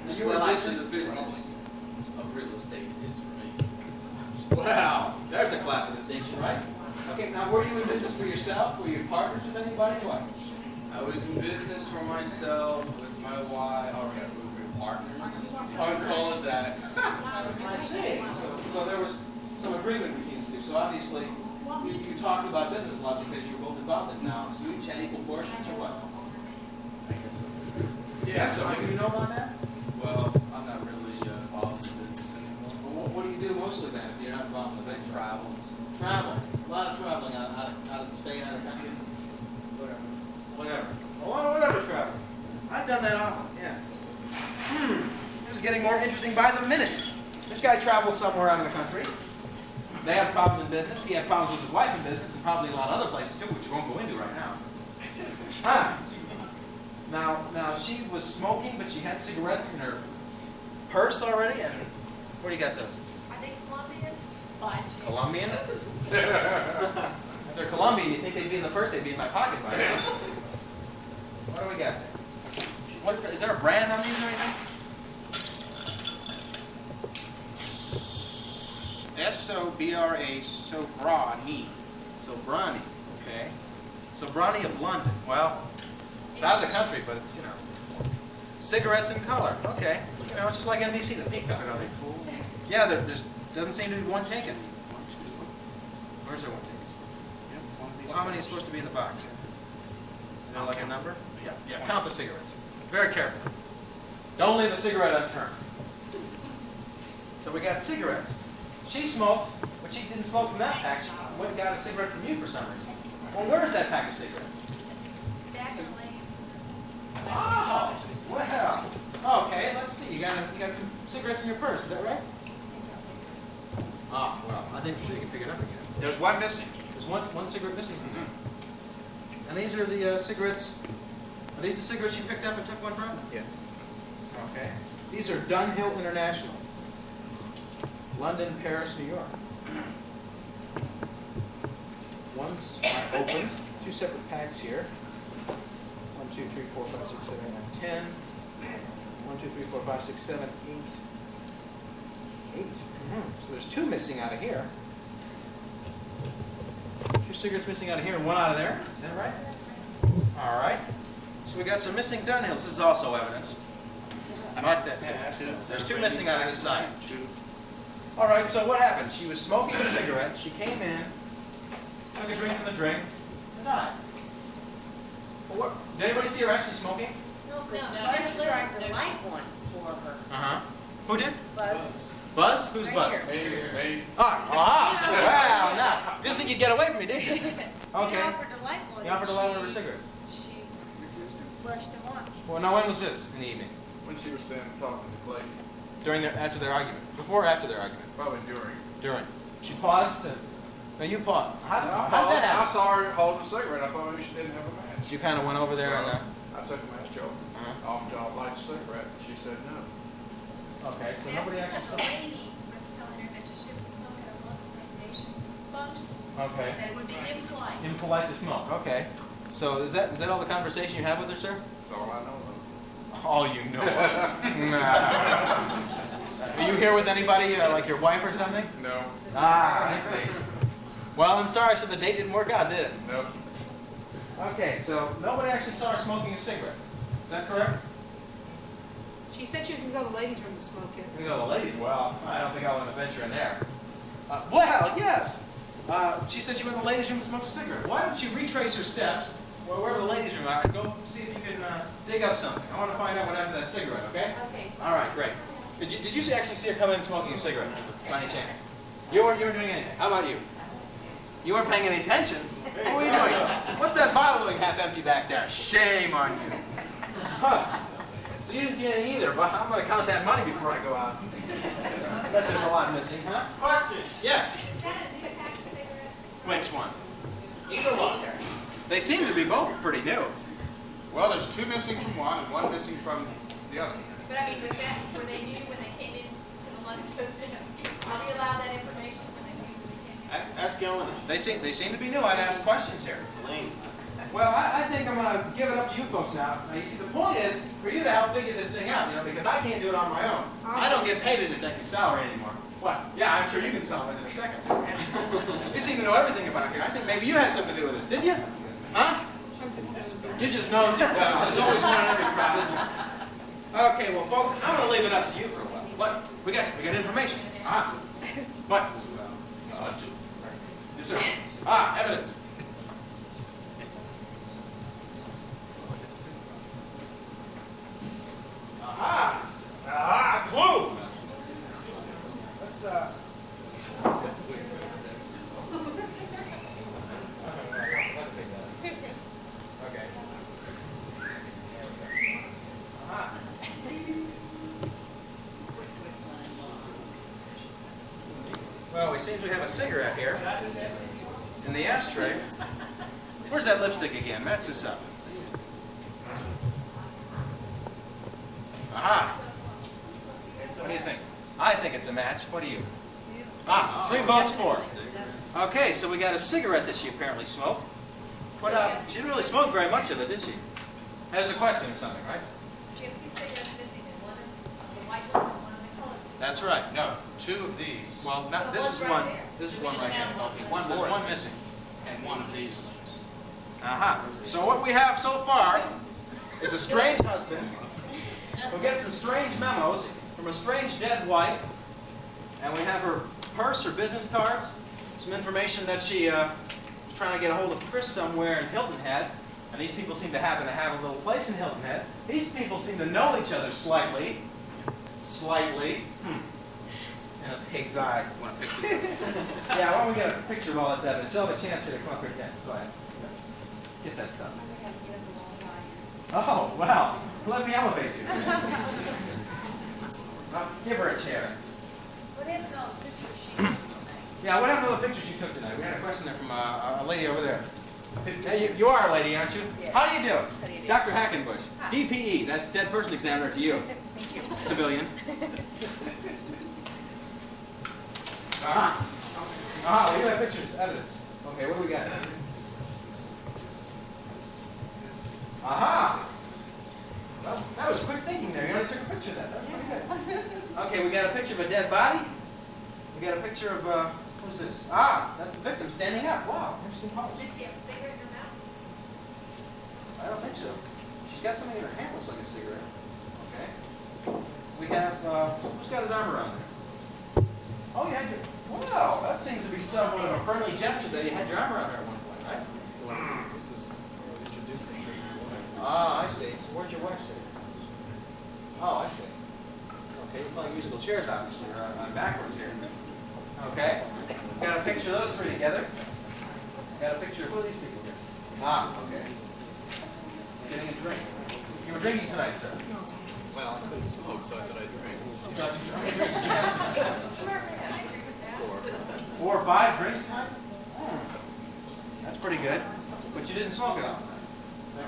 Now, you're Well, in actually, the business. business of real estate is for me. Wow, there's a class of distinction, right? Okay, now were you in business for yourself? Were you partners with anybody? What? I was in business for myself with my wife. Oh, yeah, we were partners. I would call it that. I see. So there was some agreement between you two. So obviously, you talked about business a lot because you were both involved in it now. So you each had equal portions or what? Yeah, So do you know about that? Well, I'm not really involved in business anymore. Well, what do you do mostly then if you're not involved in the business? Travel. Travel. A lot of traveling out of the state, out of the country. Whatever. A lot of whatever travel. I've done that often, yes. This is getting more interesting by the minute. This guy travels somewhere out in the country. They have problems in business. He had problems with his wife in business and probably a lot of other places too, which we won't go into right now. Now she was smoking, but she had cigarettes in her purse already. And where do you got those? Are they Colombian? Colombian? If they're Colombian, you think they'd be in the purse? They'd be in my pocket by now. What do we got there? Is there a brand on these or anything? S-O-B-R-A, Sobrani. Sobrani. Okay. So Bronny of London. Well, it's out of the country, but it's, you know. Cigarettes in color. Okay. You know, it's just like NBC, the peacock. Are they full? Yeah, there's doesn't seem to be one taken. Where's there one taken? Well, how many is supposed to be in the box? Is there like a number? Yeah. Count the cigarettes. Very carefully. Don't leave a cigarette unturned. So we got cigarettes. She smoked, but she didn't smoke from that pack. She went and got a cigarette from you for some reason. Well, where's that pack of cigarettes? Back in the lane. Oh, well. Okay, let's see. You got some cigarettes in your purse. Is that right? Ah, well, I think you can pick it up again. There's one missing. There's one cigarette missing. Mm-hmm. And these are the cigarettes. Are these the cigarettes you picked up and took one from? Yes. Okay. These are Dunhill International. London, Paris, New York. One's open. Two separate packs here. 1, 2, 3, 4, 5, 6, 7, 8, 9, 10. 1, 2, 3, 4, 5, 6, 7, 8. 8. So there's two missing out of here. Two cigarettes missing out of here and one out of there. Is that right? All right. So we got some missing Dunhills. This is also evidence. I marked that too. There's two missing out of this side. All right, so what happened? She was smoking a cigarette. She came in, took a drink from the drink, and died. Well, what? Did anybody see her actually smoking? No, because No, Buzz no, tried to no, light one for her. Uh-huh. Who did? Buzz. Buzz? Who's Right Buzz? here. Me. Ah, wow, now. You didn't think you'd get away from me, did you? He Okay. offered to light one. You offered to light one of her cigarettes. She brushed him off. Well, now when was this in the evening? When she was standing talking to Clay, After their argument? Before or after their argument? probably during. During. She paused and, now you paused. How did that I happen? saw her holding a cigarette. I thought maybe she didn't have a match. So you kind of went over there and, I took a match joke. Uh-huh. Offered to light a cigarette. She said no. okay, so That's nobody because actually the saw. lady was telling her that she shouldn't smoke at a blood association function. Okay. That it would be impolite. Impolite to smoke. Okay. So is that all the conversation you have with her, sir? That's all I know of. All you know. Nah. Are you here with anybody, like your wife or something? No. Ah, I see. Well, I'm sorry, so the date didn't work out, did it? Nope. Okay, so nobody actually saw her smoking a cigarette. Is that correct? She said she was going to go to the ladies' room to smoke it. You know, the lady, well, I don't think I want to venture in there. Well, yes. She said she went in the ladies' room to smoke a cigarette. Why don't you retrace her steps, wherever the ladies' room are, and go see if you can dig up something. I want to find out what happened to that cigarette, okay? Okay. All right, great. Did you actually see her come in smoking a cigarette, by any chance? You weren't doing anything. How about you? You weren't paying any attention. What were you doing? What's that bottle doing half empty back there? Shame on you. Huh. So you didn't see anything either, but I'm going to count that money before I go out. I bet there's a lot missing, huh? Question? Yes. Is that a new pack of cigarettes? Which one? Either one. They seem to be both pretty new. Well, there's two missing from one and one missing from the other. But I mean, was that were they new when they came in to the London Association? Are we allowed that information when they came in? Ask Ellen. They seem to be new. I'd ask questions here. Well, I think I'm going to give it up to you folks now. Now, you see, the point is for you to help figure this thing out, because I can't do it on my own. I don't get paid a detective salary anymore. What? Yeah, I'm sure you can solve it in a second. You seem to know everything about it here. I think maybe you had something to do with this, didn't you? Huh? You just nosy. There's always one in every crowd, isn't there? Okay, well, folks, I'm going to leave it up to you for a while. What? We got information. Ah. What? Yes, sir. Ah, evidence. Aha! Aha! Clue! Let's okay. Aha. Well, we seem to have a cigarette here in the ashtray. Where's that lipstick again? Match this up. Aha! What do you think? I think it's a match. What do you? Ah, 3 votes for. Okay, so we got a cigarette that she apparently smoked. But she didn't really smoke very much of it, did she? There's a question or something, right? She have 2 cigarettes missing, and one of the white one and one of the colored. That's right. No, two of these. Well, So this is one's right one. there. This is one right here. One There's more one is missing. and one of these. So what we have so far is a strange husband who gets some strange memos from a strange dead wife, and we have her purse, her business cards, some information that she was trying to get a hold of Chris somewhere in Hilton Head, and these people seem to happen to have a little place in Hilton Head. These people seem to know each other slightly. And a pig's eye. Want a picture? Yeah, why don't we get a picture of all this evidence? You'll have a chance here to come up here. Yes, go ahead. Get that stuff. Oh, wow. Let me elevate you. Give her a chair. What happened to those pictures she took tonight? Yeah, what happened to the pictures you took tonight? We had a question there from a lady over there. Hey, you are a lady, aren't you? Yeah. How do you do? How do you do? Dr. Hackenbush. Hi. DPE, that's Dead Person Examiner to you. Thank you. Civilian. We do have pictures, evidence. Okay, what do we got? Well, that was quick thinking there. You already took a picture of that. That was pretty good. Okay, we got a picture of a dead body. We got a picture of, who's this? That's the victim standing up. Wow, interesting pose. Did she have a cigarette in her mouth? I don't think so. She's got something in her hand, looks like a cigarette. Okay. We have, who's got his arm around there? Oh, yeah. Wow, that seems to be somewhat of a friendly gesture that you had your arm around her at one point, right? This is introducing her. I see. So where's your wife sitting? Oh, I see. Okay, you're playing musical chairs, obviously, or on backwards here. Okay. Got a picture of those three together. Got a picture of who are these people here? Okay. Getting a drink. You were drinking tonight, sir? Well, I couldn't smoke, so I thought I'd drink. You thought you drank? 4 or 5 drinks tonight? That's pretty good. But you didn't smoke it all tonight.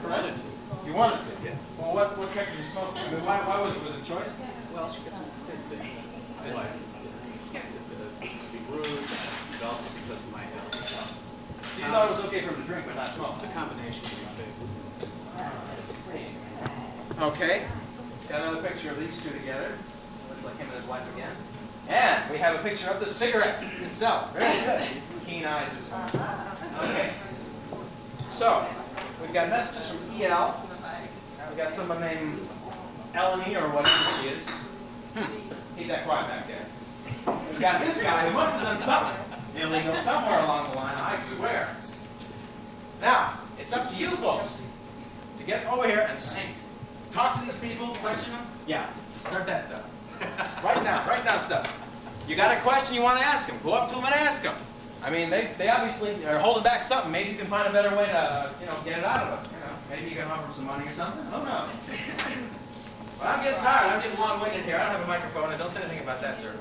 I wanted to. You wanted to? Yes. Well, what kept you smoking? I mean, why was it? Was it choice? Well, she kept insisting. My wife insisted to be rude, but also because of my health. So you thought it was okay for him to drink, but not smoke? The combination of the two. Okay. Got another picture of these two together. Looks like him and his wife again. And we have a picture of the cigarette itself. Very good. Keen eyes as well. Okay. So, we've got messages from EL. We've got someone named Eleni, or whatever she is. Keep that quiet back there. We've got this guy who must have done something illegal somewhere along the line, I swear. Now, it's up to you folks to get over here and talk to these people, question them. Yeah, start that stuff. Write down stuff. You got a question you want to ask them, go up to them and ask them. I mean, they obviously are holding back something. Maybe you can find a better way to, get it out of them. Maybe you can offer them some money or something. Who knows? But I'm getting tired. I'm getting long-winded here. I don't have a microphone. And don't say anything about that, sir.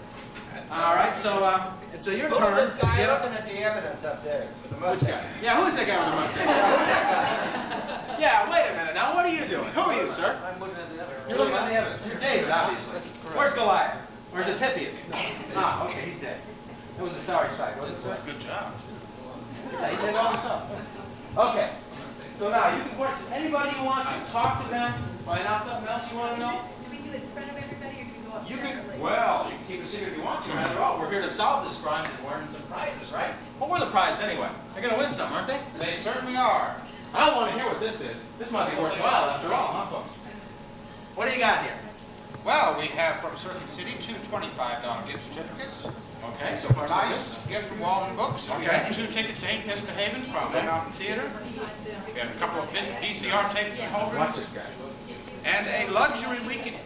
All right, so it's your turn. Who's this guy to get up. looking at the evidence up there with the Which mustache? guy? Yeah, who is that guy with the mustache? Yeah, wait a minute now. What are you doing? Who are you, sir? I'm looking at the evidence. You're looking at the evidence. You're David, obviously. That's correct. Where's Goliath? Where's Epithius? Okay, he's dead. It was a sorry sight. Wasn't it? Good job. Yeah, he did it all himself. Okay. So now you can question anybody you want to. Talk to them. Find out something else you want to know. Do we do it in front of everybody, or do we go up You can. separately? Well, you can keep it secret if you want to. After all, we're here to solve this crime and we're in some prizes, right? What were the prizes anyway? They're going to win some, aren't they? They certainly are. I want to hear what this is. This might be worthwhile after all, huh, folks? What do you got here? Well, we have from Circuit City 2 $25 gift certificates. Okay, so far so Nice good. gift from Walden Books. We Okay. have 2 tickets to Ain't Misbehaving from the Mountain Theater. We have a couple of VCR tapes and Watch holders. this guy. And a luxury weekend.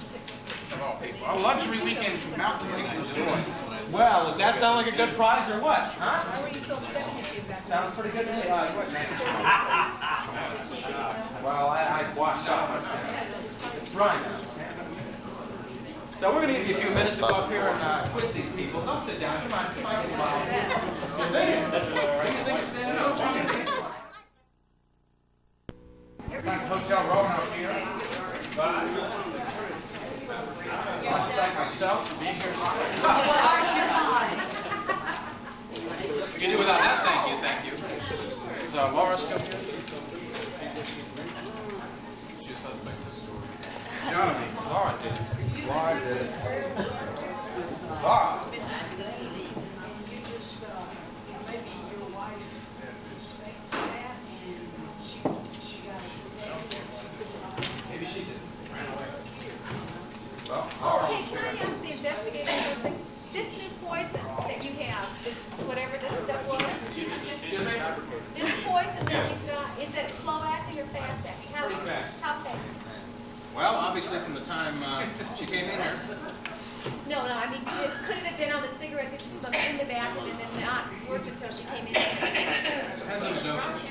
Of all people, a luxury weekend to Mountain Lake Resort. Well, does that sound like a good prize or what? Huh? Why were you so upset when you came back? Sounds pretty good to me. What, man? Well, I washed up. It's right now. So we're going to give you a few minutes to go up here and quiz these people. Don't sit down. Come on, get involved. You think it's standing up? Back to Hotel Roanoke here. I'd like to thank myself for being here tonight. We can do without that, thank you. Is Laura still here? She suspect the story. You know what I mean? Laura did. Laura did it. Laura. Maybe your wife suspected that, and she obviously from the time she came in here. No, I mean, could it have been on the cigarette that she smoked in the bathroom and then not worked until she came in? Depends on the notion.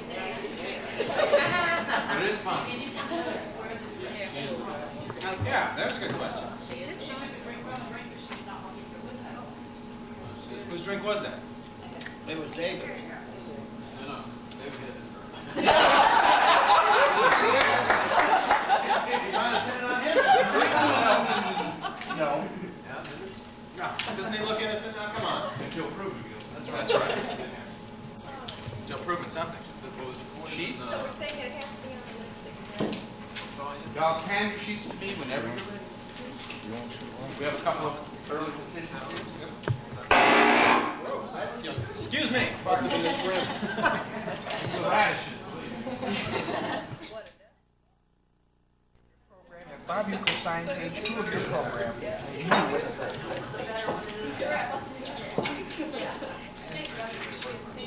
But it is possible. Yeah, there's a good question. Whose drink was that? It was David's. No, David hit it. Trying to pin it on him? No. No. Doesn't he look innocent now? Come on. Until proven guilty. That's right. Until proven something. Sheets? So we're saying it has to be on the list again. Y'all hand your sheets to me whenever you're ready. We have a couple of early decisions here. Excuse me. Bob, you can sign page 2 of your program. I think I'm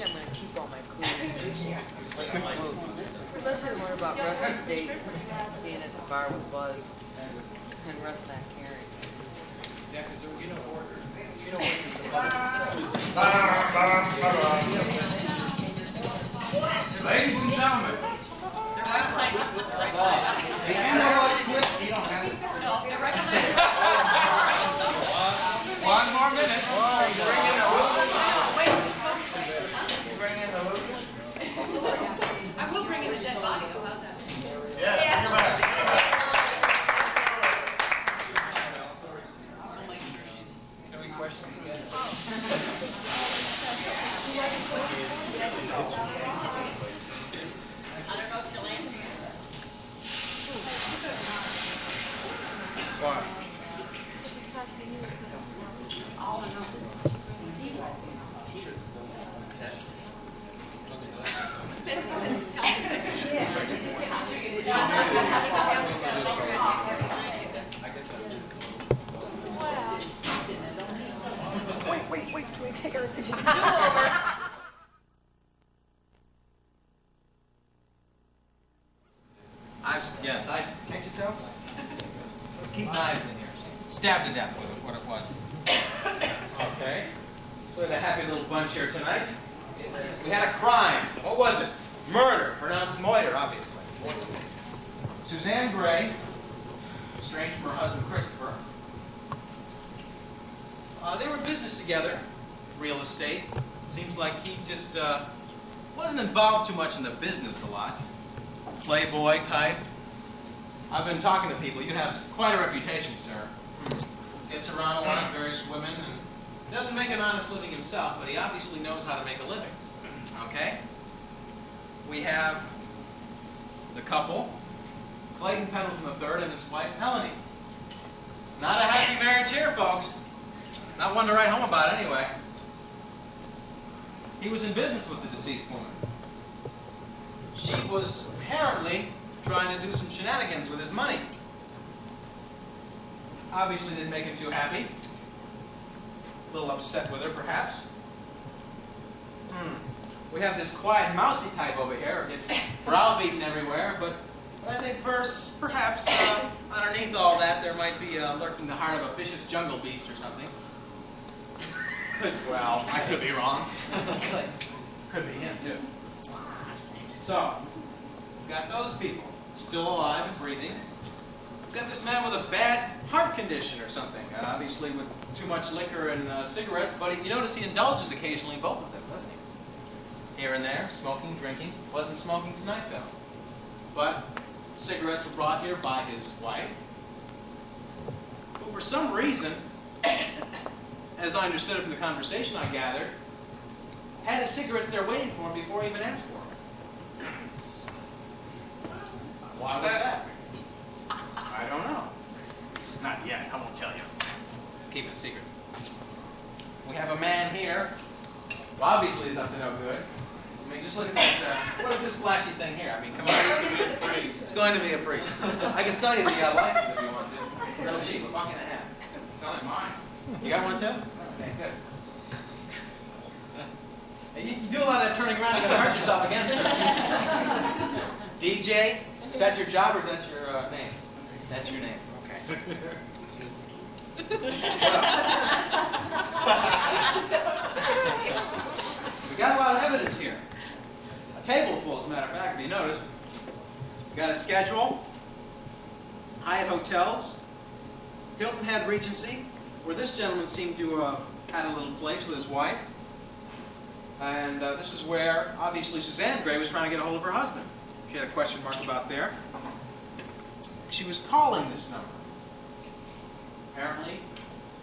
gonna keep all my clues. Especially the one about Russ's date being at the bar with Buzz and Russ not caring. Yeah, because you don't order. Ladies and gentlemen, the envelope clip, you don't have it. One more minute. Bring in the hookers. I will bring in the dead body, though, how's that? Yeah. Any questions? What? Wait, can we take our Can't you tell? Keep knives in here. Stabbed to death was what it was. Okay. So we had a happy little bunch here tonight. We had a crime. What was it? Murder. Pronounced moiter, obviously. Suzanne Gray, estranged from her husband Christopher. They were in business together, real estate. Seems like he just wasn't involved too much in the business a lot. Playboy type. I've been talking to people. You have quite a reputation, sir. Gets around a lot of various women and doesn't make an honest living himself, but he obviously knows how to make a living. Okay? We have the couple, Clayton Pendleton III and his wife, Melanie. Not a happy marriage here, folks. Not one to write home about, anyway. He was in business with the deceased woman. She was apparently trying to do some shenanigans with his money. Obviously didn't make him too happy. A little upset with her, perhaps. We have this quiet, mousy type over here. Gets browbeaten everywhere, but I think perhaps underneath all that there might be lurking the heart of a vicious jungle beast or something. Well, I could be wrong. Could be him, too. So, we've got those people still alive and breathing. We've got this man with a bad heart condition or something, obviously with too much liquor and cigarettes, but you notice he indulges occasionally in both of them, doesn't he? Here and there, smoking, drinking. Wasn't smoking tonight, though. But cigarettes were brought here by his wife, who for some reason, as I understood it from the conversation I gathered, had his cigarettes there waiting for him before he even asked for them. Why was that? I don't know. Not yet. I won't tell you. Keep it a secret. We have a man here who obviously is up to no good. I mean, just look at that. What is this flashy thing here? I mean, come on. It's going to be a priest. I can sell you the license if you want to. Real cheap, $1.50. Selling mine. You got one too? Okay, good. Hey, you do a lot of that turning around, you're going to hurt yourself again, sir. DJ, is that your job or is that your name? That's your name. We got a lot of evidence here. A table full, as a matter of fact, if you notice. We got a schedule, Hyatt Hotels, Hilton Head Regency, where this gentleman seemed to have had a little place with his wife. And this is where, obviously, Suzanne Gray was trying to get a hold of her husband. She had a question mark about there. She was calling this number. Apparently,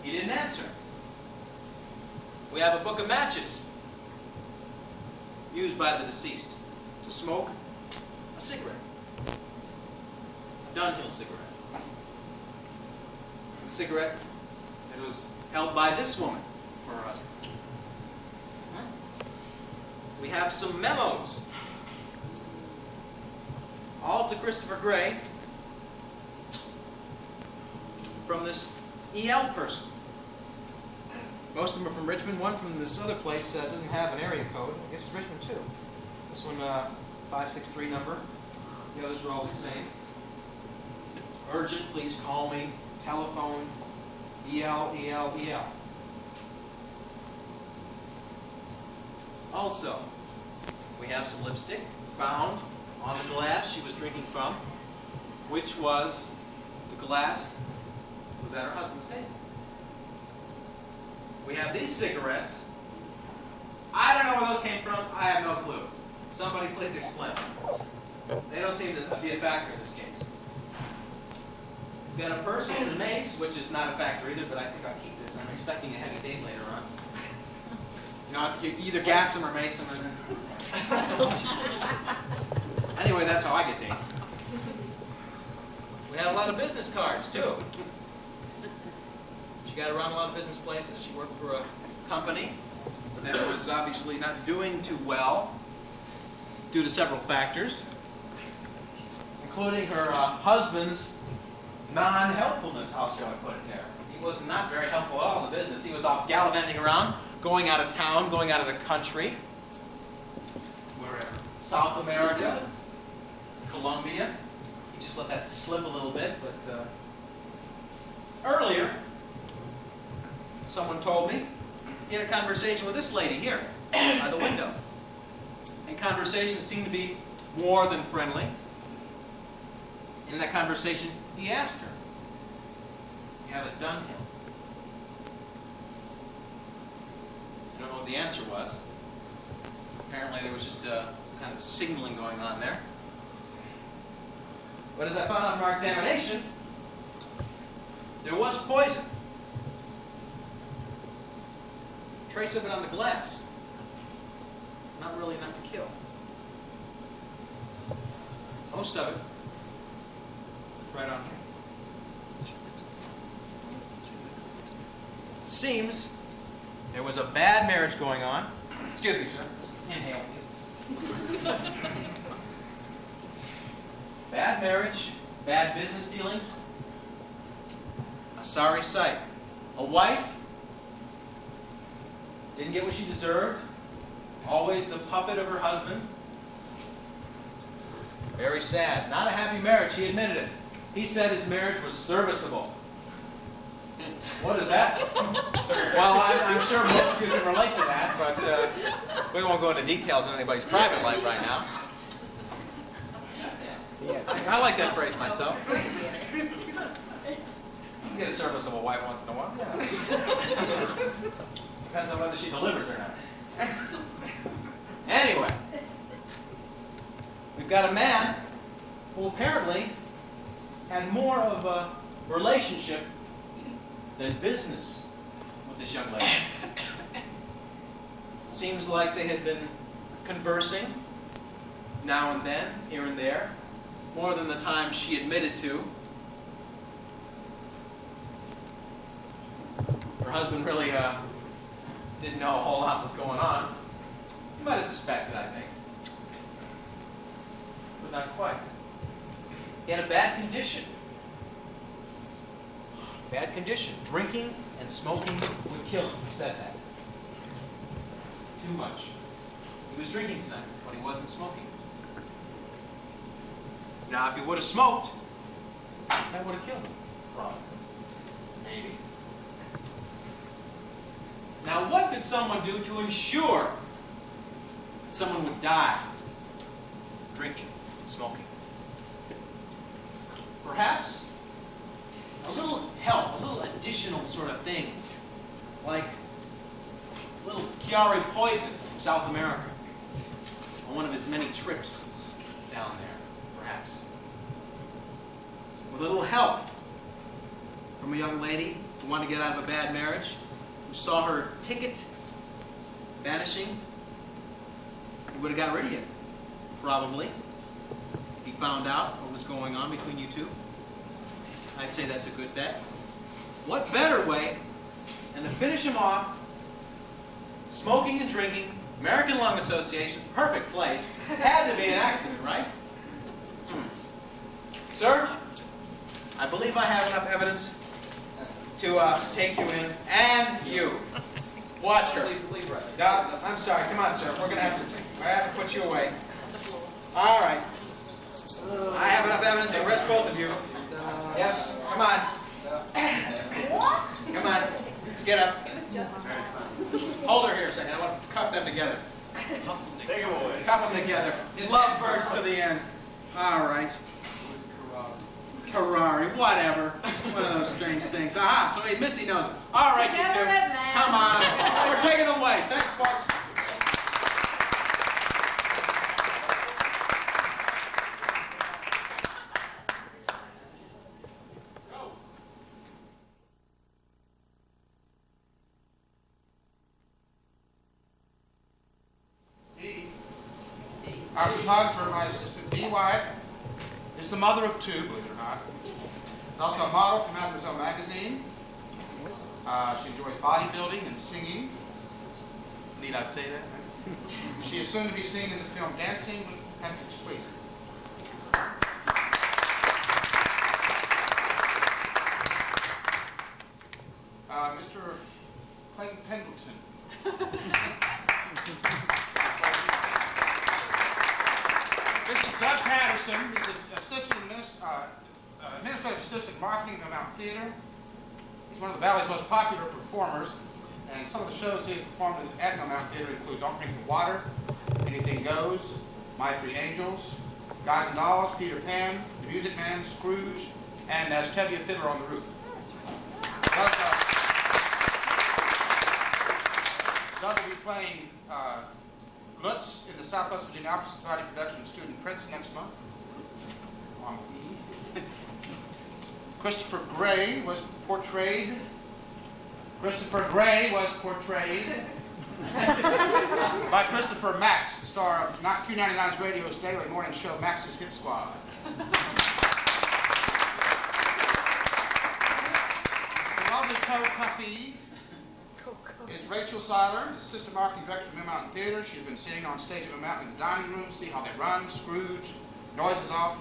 he didn't answer. We have a book of matches used by the deceased to smoke a cigarette. A Dunhill cigarette. A cigarette that was held by this woman for her husband. We have some memos. All to Christopher Gray from this EL person. Most of them are from Richmond. One from this other place doesn't have an area code. I guess it's Richmond too. This one, 563 number. The others are all the same. Urgent, please call me. Telephone. EL, EL, EL. Also, we have some lipstick found on the glass she was drinking from, which was the glass was at her husband's table. We have these cigarettes. I don't know where those came from. I have no clue. Somebody please explain. They don't seem to be a factor in this case. We've got a purse with some mace, which is not a factor either, but I think I'll keep this. I'm expecting a heavy date later on. You either gas them or mace them. Anyway, that's how I get dates. We have a lot of business cards, too. She got around a lot of business places. She worked for a company that was obviously not doing too well due to several factors, including her husband's non-helpfulness, how shall I put it there. He was not very helpful at all in the business. He was off gallivanting around, going out of town, going out of the country, wherever. South America, Colombia. He just let that slip a little bit, but earlier, someone told me he had a conversation with this lady here by the window. And conversation seemed to be more than friendly. In that conversation, he asked her, "You have a Dunhill?" I don't know what the answer was. Apparently there was just kind of signaling going on there. But as I found out from our examination, there was poison. Trace of it on the glass. Not really enough to kill. Most of it, right on here. Seems there was a bad marriage going on. Excuse me, sir. Inhale, please. Bad marriage, bad business dealings. A sorry sight. A wife didn't get what she deserved. Always the puppet of her husband. Very sad. Not a happy marriage. He admitted it. He said his marriage was serviceable. What is that? Well, I'm sure most of you can relate to that, but we won't go into details on anybody's private life right now. Yeah, I like that phrase myself. You can get a serviceable wife once in a while. Yeah. Depends on whether she delivers or not. Anyway, we've got a man who apparently had more of a relationship than business with this young lady. Seems like they had been conversing now and then, here and there, more than the time she admitted to. Her husband really didn't know a whole lot was going on. He might have suspected, I think. But not quite. He had a bad condition. Bad condition. Drinking and smoking would kill him. He said that. Too much. He was drinking tonight, but he wasn't smoking. Now, if he would have smoked, that would have killed him. Probably. Maybe. Now, what could someone do to ensure that someone would die? Drinking, smoking. Perhaps a little help, a little additional sort of thing, like a little Chiari poison from South America, on one of his many trips down there, perhaps. With a little help from a young lady who wanted to get out of a bad marriage, who saw her ticket vanishing, he would have got rid of you, probably, if he found out what was going on between you two. I'd say that's a good bet. What better way than to finish him off? Smoking and drinking, American Lung Association, perfect place. Had to be an accident, right? Sir, I believe I have enough evidence to take you in, and you. Watch her. Leave right. No, I'm sorry. Come on, sir. I have to put you away. All right. I have enough evidence to arrest both of you. Yes. Come on. Come on. Let's get up. Hold her here a second. I want to cuff them together. Take him away. Cuff them together. Lovebirds to the end. All right. Karari, whatever. One of those strange things. Aha, so he admits he knows it. All right, you two. Come on. We're taking it away. Thanks, folks. Our photographer, my assistant, Dee Wyatt, is the mother of two, believe it or not. She's also a model for Mademoiselle magazine. She enjoys bodybuilding and singing. Need I say that? She is soon to be seen in the film Dancing with Patrick Swayze. Mr. Clayton Pendleton. This is Doug Patterson, who's the administrative assistant marketing at Mount Theater. He's one of the Valley's most popular performers, and some of the shows he's performed at Mount Theater include Don't Drink the Water, Anything Goes, My Three Angels, Guys and Dolls, Peter Pan, The Music Man, Scrooge, and as Tevye Fiddler on the Roof. Doug will be playing Lutz in the Southwest Virginia Opera Society production of Student Prince next month. On E. Christopher Gray was portrayed by Christopher Max, the star of Q99's radio's daily morning show, Max's Hit Squad. The lovely Co Puffy is Rachel Seiler, assistant marketing director for Mill Mountain Theater. She's been sitting on stage at Mill Mountain in the dining room, see how they run, Scrooge, Noises Off.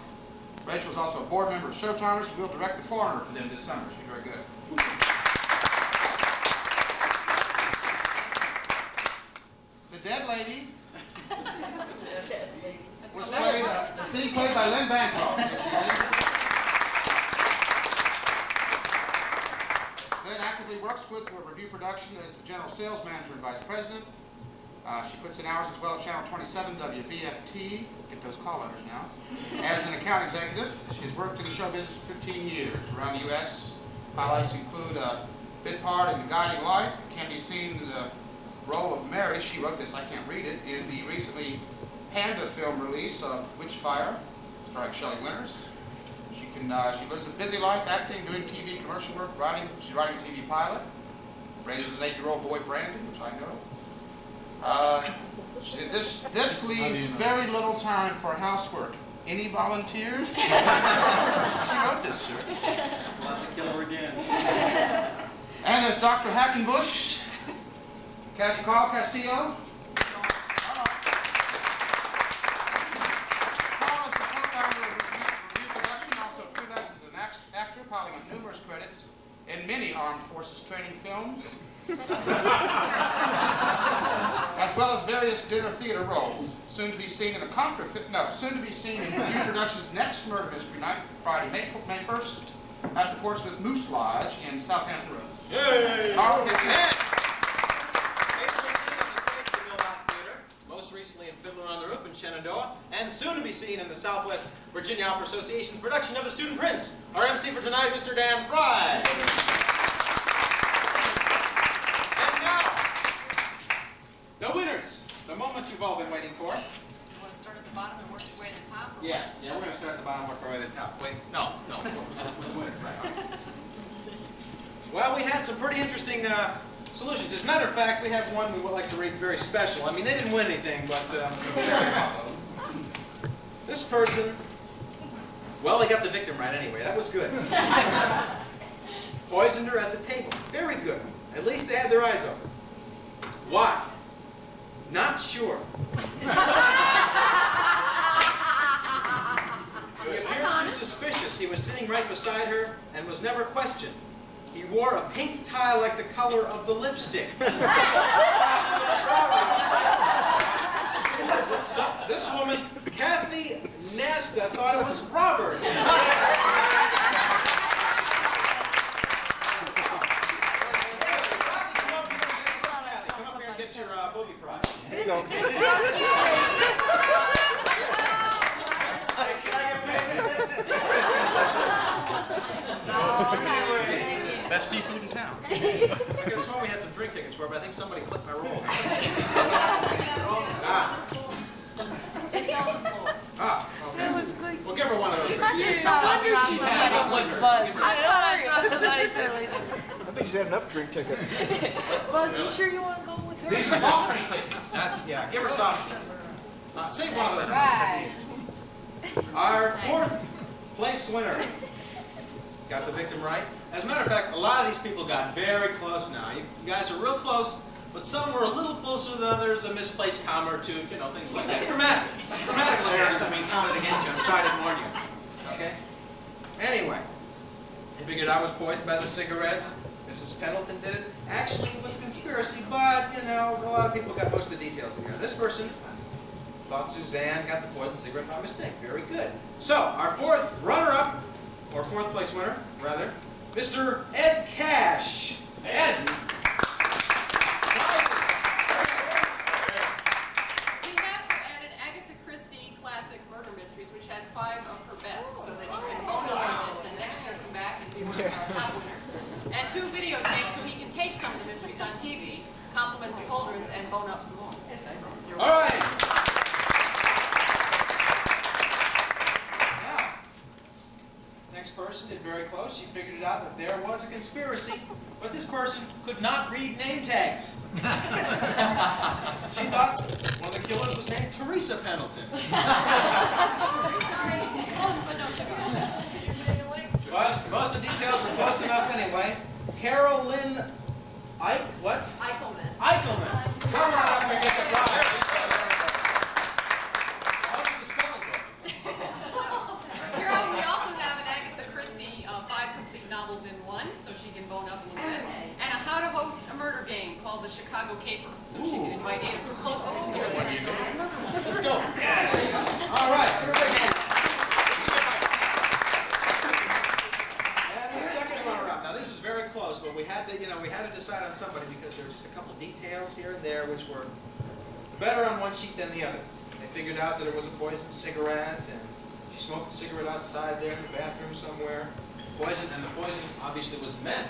Rachel is also a board member of Showtimers. We'll direct The Foreigner for them this summer. She's very good. The dead lady was being played by Lynn Bancroft. Lynn actively works with Revue Production as the general sales manager and vice president. She puts in hours as well at Channel 27 WVFT, get those call letters now, as an account executive. She has worked in the show business for 15 years around the U.S. Highlights include a bit part in The Guiding Light, can be seen in the role of Mary, she wrote this, I can't read it, in the recently Panda film release of Witchfire, starring Shelley Winters. She lives a busy life, acting, doing TV commercial work, she's writing a TV pilot, raises an 8-year-old boy, Brandon, which I know. This leaves very little time for housework. Any volunteers? She wrote this, sir. We'll have to kill her again. And as Dr. Hackenbush, Carl Castillo. Carl is the co-founder of Revue Production, also freelances as an actor, piling up numerous credits in many armed forces training films, as well as various dinner theater roles. Soon to be seen in Revue Productions' next Murder Mystery Night, Friday, May 1st, at the Portsmouth Moose Lodge in Southampton Road. Yay! Carl, get you. Most recently in Fiddler on the Roof in Shenandoah, and soon to be seen in the Southwest Virginia Opera Association's production of The Student Prince. Our MC for tonight, Mr. Dan Fry. And now, the winners, the moment you've all been waiting for. You want to start at the bottom and work your way to the top? Yeah, we're going to start at the bottom and work our way to the top. Wait, no, with the winners, right? Well, we had some pretty interesting solutions. As a matter of fact, we have one we would like to rate very special. I mean, they didn't win anything, but this person, well, they got the victim right anyway. That was good. Poisoned her at the table. Very good. At least they had their eyes open. Why? Not sure. He appeared too suspicious. He was sitting right beside her and was never questioned. He wore a pink tie like the color of the lipstick. So, this woman, Kathy Nasta, thought it was Robert. Come up here and get your boogie prize. Here you go. Best seafood in town. I could have sworn we had some drink tickets for her, but I think somebody clipped my roll. Okay. That was good. We'll give her one of those. No wonder she's having a buzz. I thought I'd throw somebody to leave. I think she's had enough drink tickets. Buzz, you sure you want to go with her? These are soft drink tickets. Yeah, give her soft. Save one of those. Right. Our fourth place winner. Got the victim right. As a matter of fact, a lot of these people got very close now. You guys are real close, but some were a little closer than others, a misplaced comma or two, you know, things like that. Grammatical errors, I mean, counted against you. I'm sorry to warn you. Okay? Anyway, he figured I was poisoned by the cigarettes. Mrs. Pendleton did it. Actually, it was conspiracy, but, you know, a lot of people got most of the details in here. This person thought Suzanne got the poisoned cigarette by mistake. Very good. So, our fourth runner-up, or fourth place winner, rather, Mr. Ed Cash. Ed. We have for Ed an Agatha Christie classic murder mysteries, which has 5 of her best, so that he can bone up on this and next year come back and be one of our top winners. And 2 videotapes so he can tape some of the mysteries on TV, compliments of cauldrons, and bone up some more. All right. Next person did very close. She figured it out that there was a conspiracy, but this person could not read name tags. She thought one of the killers was named Teresa Pendleton. But most of the details were close enough anyway. Carolyn Eichelman. Come on up here and get the prize. Oh, it's a spelling book. Carol, we also have an Agatha Christie 5 complete novels in one, so she can bone up a little bit, and a how to host a murder game called the Chicago Caper, so she can invite 8 of her closest to her. Let's go. All right. And the second runner-up. Now this is very close, but we had to, we had to decide on somebody because there were just a couple details here and there which were better on one sheet than the other. They figured out that it was a poisoned cigarette, and she smoked the cigarette outside there in the bathroom somewhere. Poison, and the poison obviously was meant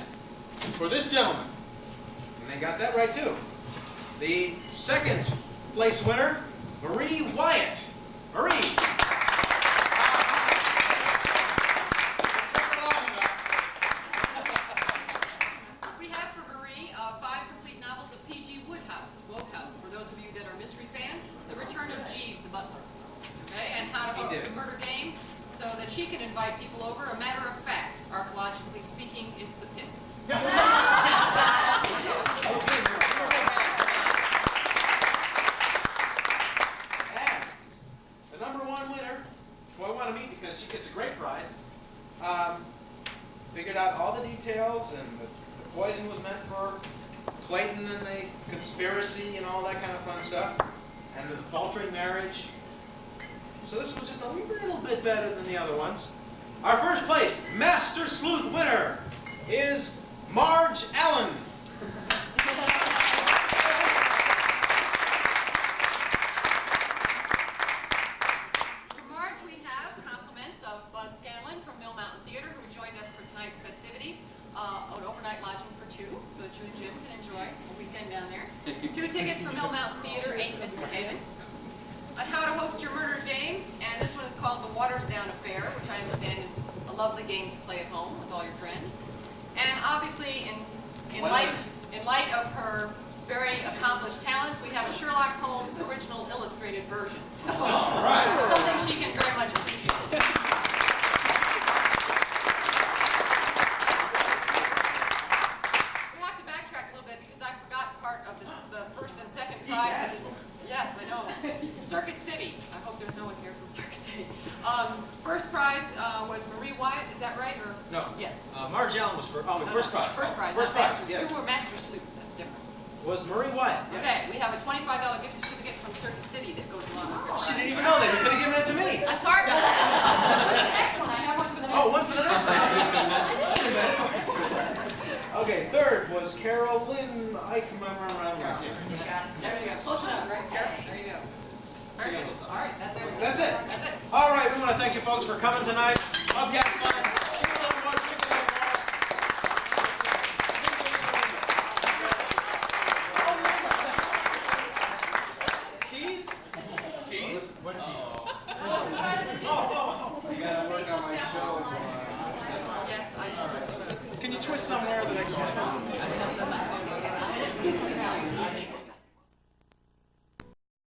for this gentleman. And they got that right too. The second place winner, Marie Wyatt. Marie. We have for Marie 5 complete novels of P.G. Wodehouse, for those of you that are mystery fans, The Return of Jeeves the Butler. Okay, and how to host a murder game so that she can invite people over. A matter of facts, archaeologically speaking, it's the pits. And the number 1 winner, who I want to meet because she gets a great prize, figured out all the details, and the poison was meant for Clayton and the conspiracy and all that kind of fun stuff, and the faltering marriage. So this was just a little bit better than the other ones. Our first place Master Sleuth winner is Marge Allen. For Marge, we have compliments of Buzz Scanlon from Mill Mountain Theater, who joined us for tonight's festivities. An overnight lodging for two, so that you and Jim can enjoy a weekend down there. 2 tickets for Mill Mountain Theater, 8 Misbehavin'. On how to host your murder game, and this one is called the Waters Down Affair, which I understand is a lovely game to play at home with all your friends. And obviously, in light of her very accomplished talents, we have a Sherlock Holmes original illustrated version. So, all right. Something she can very much appreciate. Yes, I know. Circuit City. I hope there's no one here from Circuit City. First prize was Marie Wyatt. Is that right? Or no? Yes. Marge Allen was first. Oh, first prize. First prize. First prize. Yes. You were Master Sleuth. That's different. Was Marie Wyatt? Yes. Okay. We have a $25 gift certificate from Circuit City that goes along with it. She didn't even know that. You could have given that to me. I'm sorry about that. Where's the next one? I have one for the next one. Oh, one for the next one. Okay, third was Carol Lynn Eichmeier. There you go. Close enough, right? There you go. Very good. All right, that's everything. That's it. That's it. All right, we want to thank you folks for coming tonight. Hope you had fun. Keys? Keys? What keys? You gotta work on my show. Yes, I just. Can you twist somewhere that I can get it?